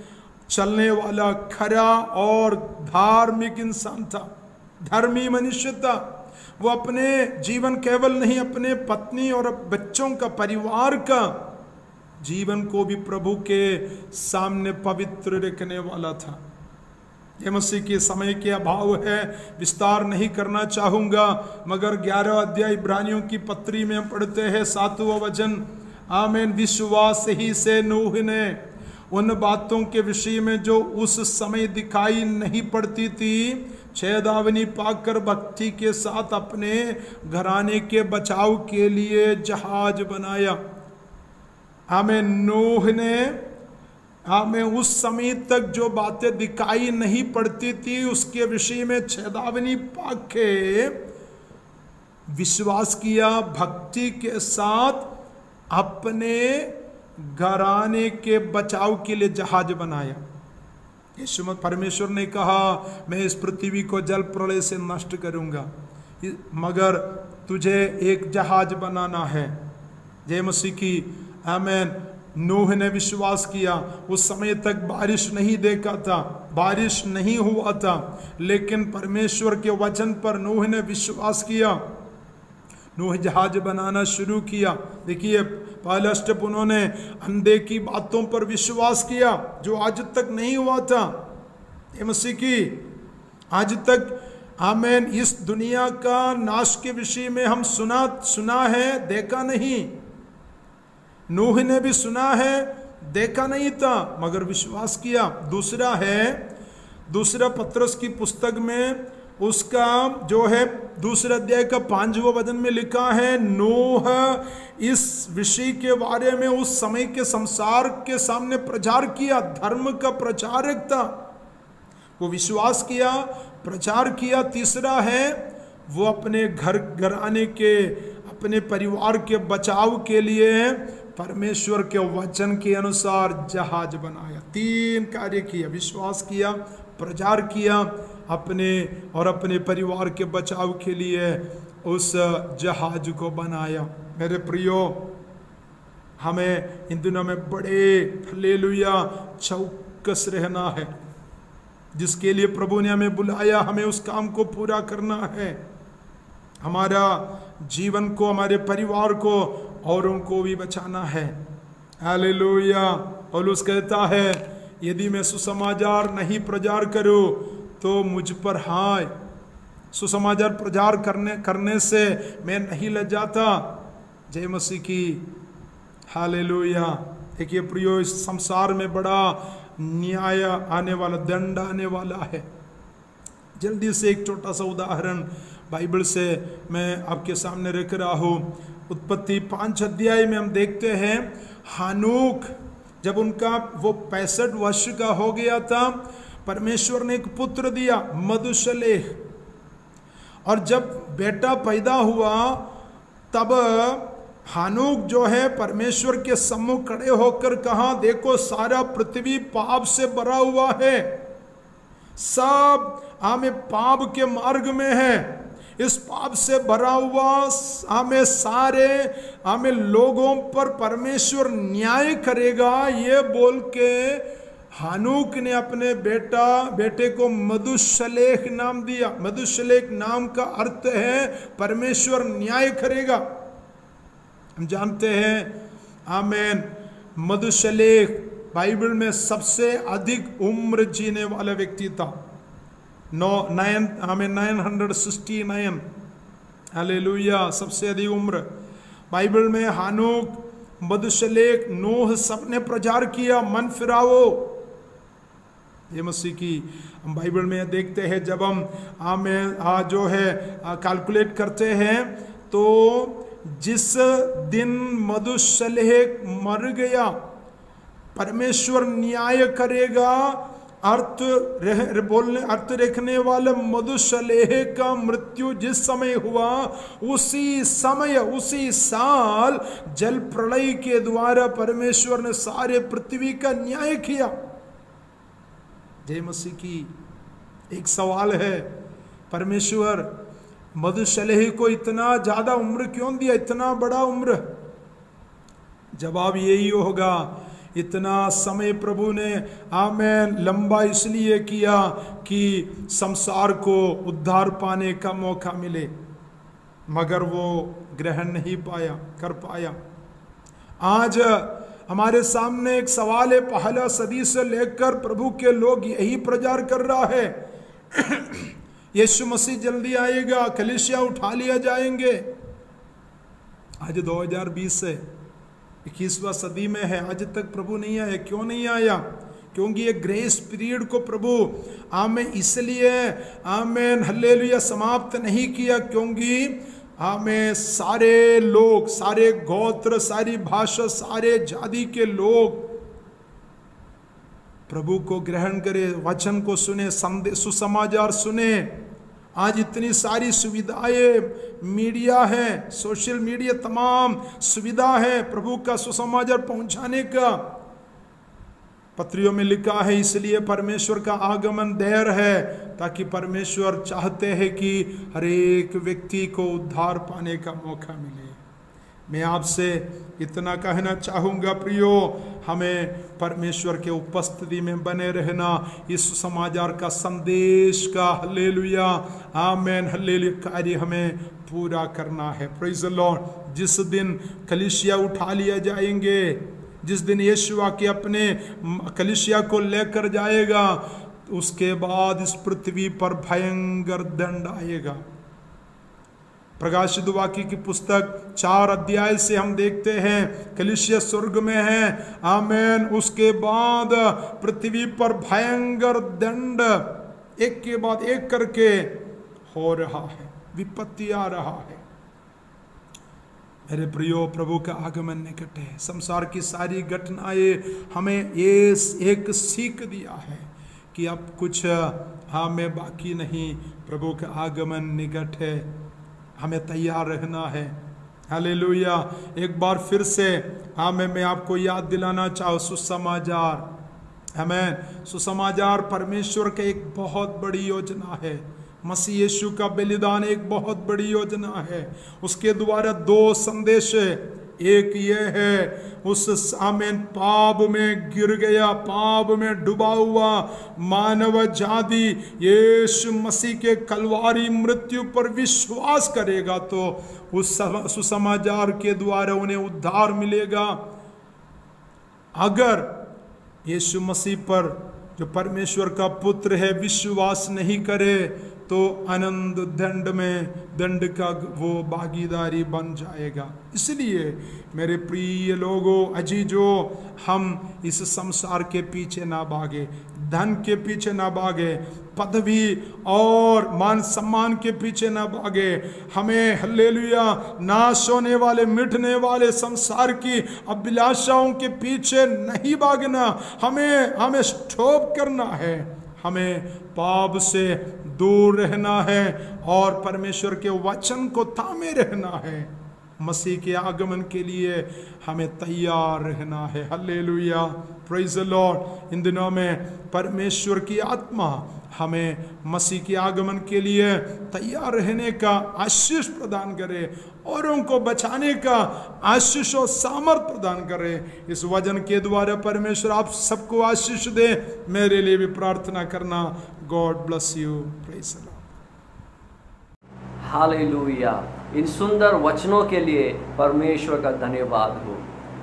चलने वाला खरा और धार्मिक इंसान था, धर्मी मनुष्य था। वो अपने जीवन केवल नहीं, अपने पत्नी और बच्चों का, परिवार का जीवन को भी प्रभु के सामने पवित्र रखने वाला था। ये मसीह के समय के अभाव है, विस्तार नहीं करना चाहूंगा, मगर 11 अध्याय इब्रानियों की पत्री में हम पढ़ते हैं 7वां वचन, आमीन, विश्वास ही से नूह ने उन बातों के विषय में जो उस समय दिखाई नहीं पड़ती थी, छेदावनी पाकर भक्ति के साथ अपने घराने के बचाव के लिए जहाज बनाया। हमें नूह ने हमें उस समय तक जो बातें दिखाई नहीं पड़ती थी उसके विषय में छेदावनी पाक के विश्वास किया, भक्ति के साथ अपने घराने के बचाव के लिए जहाज बनाया। यीशु परमेश्वर ने कहा, मैं इस पृथ्वी को जल प्रलय से नष्ट करूंगा, मगर तुझे एक जहाज बनाना है। जय मसीह की, आमीन। नूह ने विश्वास किया। उस समय तक बारिश नहीं देखा था, बारिश नहीं हुआ था, लेकिन परमेश्वर के वचन पर नूह ने विश्वास किया। नूह जहाज बनाना शुरू किया। देखिए, पहला स्टेप उन्होंने अंधे की बातों पर विश्वास किया जो आज तक नहीं हुआ था। ये मसीह की, आज तक आमीन, इस दुनिया का नाश के विषय में हम सुना है, देखा नहीं। नूह ने भी सुना है, देखा नहीं था, मगर विश्वास किया। दूसरा है, दूसरा पत्रस की पुस्तक में उसका जो है 2 अध्याय का 5वां वचन में लिखा है, नूह इस विषय के बारे में उस समय के संसार के सामने प्रचार किया, धर्म का प्रचारक था, वो विश्वास किया, प्रचार किया। तीसरा है, वो अपने घराने के, अपने परिवार के बचाव के लिए परमेश्वर के वचन के अनुसार जहाज बनाया। 3 कार्य किया, विश्वास किया, प्रचार किया, अपने परिवार के बचाव के लिए उस जहाज को बनाया। मेरे प्रियो, हमें इन दिनों में बड़े हालेलुया चौकस रहना है। जिसके लिए प्रभु ने हमें बुलाया, हमें उस काम को पूरा करना है। हमारा जीवन को, हमारे परिवार को, औरों को भी बचाना है। हालेलुया। पौलुस कहता है, यदि मैं सुसमाचार नहीं प्रचार करूं तो मुझ पर हाय। सुसमाचार प्रचार करने से मैं नहीं लजाता। जय मसीह की, हालेलुया। देखिए प्रियो, इस संसार में बड़ा न्याय आने वाला, दंड आने वाला है। जल्दी से एक छोटा सा उदाहरण बाइबल से मैं आपके सामने रख रहा हूँ। उत्पत्ति 5 अध्याय में हम देखते हैं, हानूक जब उनका वो 65 वर्ष का हो गया था, परमेश्वर ने एक पुत्र दिया, मधुशलेह। और जब बेटा पैदा हुआ तब हानूक जो है परमेश्वर के सम्मुख खड़े होकर कहा, देखो सारा पृथ्वी पाप से भरा हुआ है, सब हमें पाप के मार्ग में है, इस पाप से भरा हुआ हमें सारे हमें लोगों पर परमेश्वर न्याय करेगा। ये बोल के हानूक ने अपने बेटे को मधुशलेख नाम दिया। मधुशलेख नाम का अर्थ है परमेश्वर न्याय करेगा। हम जानते हैं आमेन, मधुशलेख बाइबल में सबसे अधिक उम्र जीने वाला व्यक्ति था। 969 हालेलुया, सबसे अधिक उम्र बाइबल में। हानूक, मधुशलेख, नूह सबने प्रचार किया मन फिराओ। ये मसीह की हम बाइबल में देखते हैं, जब हम जो है कैलकुलेट करते हैं तो जिस दिन मधुशलेख मर गया परमेश्वर न्याय करेगा। अर्थ रखने वाले मधुशलेह का मृत्यु जिस समय हुआ उसी समय उसी साल जल प्रलय के द्वारा परमेश्वर ने सारे पृथ्वी का न्याय किया। जय मसीह की। एक सवाल है, परमेश्वर मधुशलेह को इतना ज्यादा उम्र क्यों दिया, इतना बड़ा उम्र? जवाब यही होगा, इतना समय प्रभु ने आमेन लंबा इसलिए किया कि संसार को उद्धार पाने का मौका मिले, मगर वो ग्रहण नहीं कर पाया। आज हमारे सामने एक सवाल है, पहला सदी से लेकर प्रभु के लोग यही प्रचार कर रहा है यीशु मसीह जल्दी आएगा, कलीसिया उठा लिया जाएंगे। आज 2020 से 21वां सदी में है, आज तक प्रभु नहीं आया। क्यों नहीं आया? क्योंकि ये ग्रेस पीरियड को प्रभु आमेन इसलिए आमेन हल्लेलुया समाप्त नहीं किया, क्योंकि हमें सारे लोग, सारे गोत्र, सारी भाषा, सारे जाति के लोग प्रभु को ग्रहण करे, वचन को सुने, सुसमाचार सुने। आज इतनी सारी सुविधाएं, मीडिया है, सोशल मीडिया, तमाम सुविधा है प्रभु का सुसमाचार पहुंचाने का। पत्रियों में लिखा है इसलिए परमेश्वर का आगमन देर है, ताकि परमेश्वर चाहते हैं कि हर एक व्यक्ति को उद्धार पाने का मौका मिले। मैं आपसे इतना कहना चाहूँगा प्रियो, हमें परमेश्वर के उपस्थिति में बने रहना, इस समाचार का संदेश का हल्लेलुया आमेन हल्लेलुया कार्य हमें पूरा करना है। Praise the Lord. जिस दिन कलीसिया उठा लिया जाएंगे, जिस दिन यीशु आके अपने कलीसिया को लेकर जाएगा, उसके बाद इस पृथ्वी पर भयंकर दंड आएगा। प्रकाशित वाक्य की पुस्तक 4 अध्याय से हम देखते हैं कलीसिया स्वर्ग में है आमेन। उसके बाद पृथ्वी पर भयंकर दंड एक के बाद एक करके हो रहा है, विपत्ति आ रहा है। मेरे प्रियो, प्रभु का आगमन निकट है। संसार की सारी घटनाएं हमें एक सीख दिया है कि अब कुछ हमें बाकी नहीं, प्रभु का आगमन निकट है, हमें तैयार रहना है। हालेलुया। एक बार फिर से मैं आपको याद दिलाना चाहूँ सुसमाचार, हमें सुसमाचार परमेश्वर का एक बहुत बड़ी योजना है। मसीह यीशु का बलिदान एक बहुत बड़ी योजना है। उसके द्वारा 2 संदेश है। एक ये है उस आमेन पाप में गिर गया, पाप में डूबा हुआ मानव जाति यीशु मसीह के कलवारी मृत्यु पर विश्वास करेगा तो उस सुसमाचार के द्वारा उन्हें उद्धार मिलेगा। अगर यीशु मसीह पर जो परमेश्वर का पुत्र है विश्वास नहीं करे तो अनंत दंड का वो भागीदारी बन जाएगा। इसलिए मेरे प्रिय लोगों, अजीजों, हम इस संसार के पीछे ना भागे, धन के पीछे ना भागे, पदवी और मान सम्मान के पीछे ना भागे। हमें हल्लेलुया नाश होने वाले, मिटने वाले संसार की अभिलाषाओं के पीछे नहीं भागना। हमें स्टॉप करना है, हमें पाप से दूर रहना है और परमेश्वर के वचन को थामे रहना है। मसीह के आगमन के लिए हमें तैयार रहना है। Hallelujah, praise the Lord. इन दिनों में परमेश्वर की आत्मा हमें मसीह के आगमन के लिए तैयार रहने का आशीष प्रदान करे, औरों को बचाने का आशीष और सामर्थ प्रदान करे। इस वचन के द्वारा परमेश्वर आप सबको आशीष दे। मेरे लिए भी प्रार्थना करना। God bless you, praise the Lord. Hallelujah. इन सुंदर वचनों के लिए परमेश्वर का धन्यवाद हो।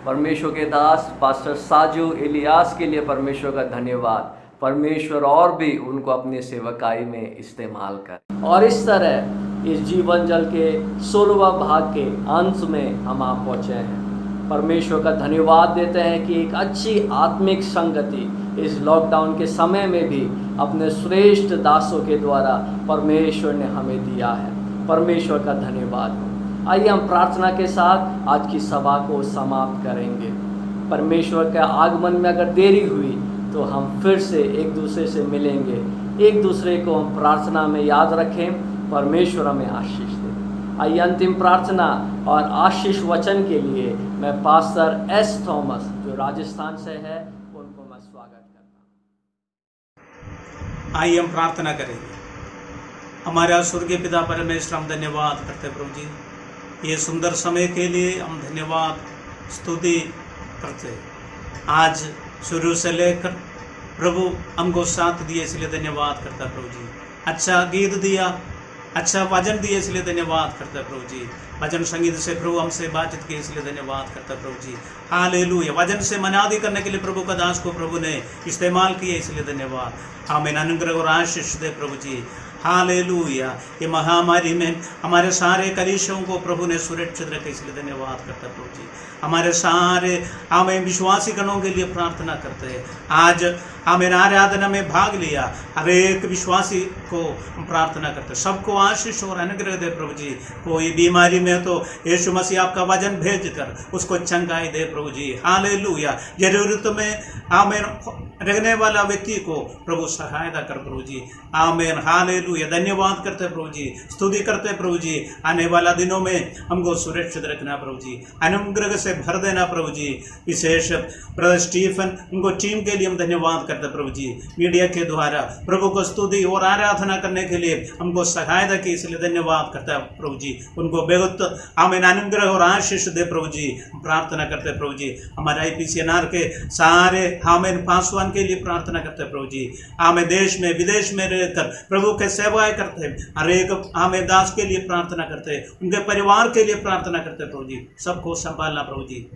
परमेश्वर के दास पास्टर साजू इलियास के लिए परमेश्वर का धन्यवाद। परमेश्वर और भी उनको अपनी सेवकाई में इस्तेमाल कर। और इस तरह इस जीवन जल के 16वां भाग के अंत में हम आप पहुँचे हैं। परमेश्वर का धन्यवाद देते हैं कि एक अच्छी आत्मिक संगति इस लॉकडाउन के समय में भी अपने श्रेष्ठ दासों के द्वारा परमेश्वर ने हमें दिया है। परमेश्वर का धन्यवाद हो। आइए हम प्रार्थना के साथ आज की सभा को समाप्त करेंगे। परमेश्वर के आगमन में अगर देरी हुई तो हम फिर से एक दूसरे से मिलेंगे। एक दूसरे को हम प्रार्थना में याद रखें। परमेश्वर हमें आशीष दे। आइए अंतिम प्रार्थना और आशीष वचन के लिए मैं पास्टर एस थॉमस जो राजस्थान से है उनको मैं स्वागत करता हूँ। आइए हम प्रार्थना करेंगे। हमारा स्वर्गीय पिता परमेश्वर, हम धन्यवाद करते प्रभु जी, ये सुंदर समय के लिए हम धन्यवाद स्तुति करते। आज शुरू से लेकर प्रभु हमको साथ दिए इसलिए धन्यवाद करता प्रभु जी। अच्छा गीत दिया, अच्छा वचन दिए इसलिए धन्यवाद करता प्रभु जी। वचन संगीत से प्रभु हमसे बातचीत की इसलिए धन्यवाद करता प्रभु जी। हालेलुया। वचन से मनादी करने के लिए प्रभु का दास को प्रभु ने इस्तेमाल किया इसलिए धन्यवाद। हमें अनुग्रह और आशीष दे प्रभु जी। हालेलुया। ये महामारी में हमारे सारे कलीसियों को प्रभु ने सुरक्षित रखे इसलिए धन्यवाद करता प्रभु जी। हमारे सारे हमें विश्वासी गणों के लिए प्रार्थना करते हैं। आज हमें आराधना में भाग लिया हर एक विश्वासी को प्रार्थना करते, सबको आशीष और अनुग्रह दे प्रभु जी। कोई बीमारी में तो यीशु मसीह आपका वचन भेज कर उसको चंगाई दे प्रभु जी। हालेलुया। जरूरत में हमें रहने वाला व्यक्ति को प्रभु सहायता कर प्रभु जी। आमीन। हालेलुया। धन्यवाद करते प्रभु जी, स्तुति करते प्रभु जी। आने वाला दिनों में हमको सुरक्षित रखना प्रभु जी, अनुग्रह से भर देना प्रभु जी। विशेष ब्रदर स्टीफन उनको टीम के लिए हम धन्यवाद करते प्रभु जी। मीडिया के द्वारा प्रभु को स्तुति और आराधना करने के लिए हमको सहायता की इसलिए धन्यवाद करता प्रभु जी। उनको बेहद आमीन अनुग्रह और आशीष दे प्रभु जी। प्रार्थना करते प्रभु जी। हमारे IPCNR के सारे आमीन पासवान के लिए प्रार्थना करते प्रभु जी। हमें देश में विदेश में रहकर प्रभु के सेवाएं करते, हर एक हमें दास के लिए प्रार्थना करते, उनके परिवार के लिए प्रार्थना करते प्रभु जी। सबको संभालना प्रभु जी।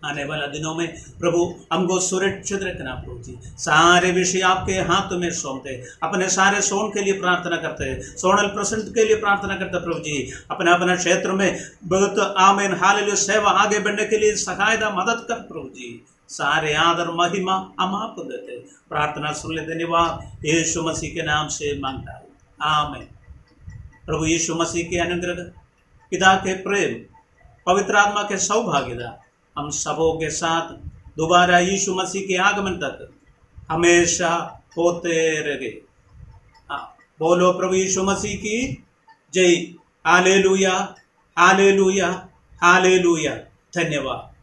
आने वाला दिनों में प्रभु हमको सुरक्षित रखना प्रभु जी। सारे विषय आपके हाथ में सौंपते, अपने सारे सोन के लिए प्रार्थना करते हैं, सोनल प्रसन्न के लिए प्रार्थना करते प्रभु जी। अपने अपने क्षेत्र में बहुत आमीन हालेलुया सेवा आगे बढ़ने के लिए सहायता मदद कर प्रभु जी। सारे आदर महिमा हम आपको देते, प्रार्थना सुन ले। धन्यवाद यीशु मसीह के नाम से मांगता हूँ, आमीन। प्रभु यीशु मसीह के अनुग्रह, पिता के प्रेम, पवित्र आत्मा के सौभाग्यता हम सबों के साथ दोबारा यीशु मसीह के आगमन तक हमेशा होते रहे। बोलो प्रभु यीशु मसीह की जय। Hallelujah, hallelujah, hallelujah. धन्यवाद।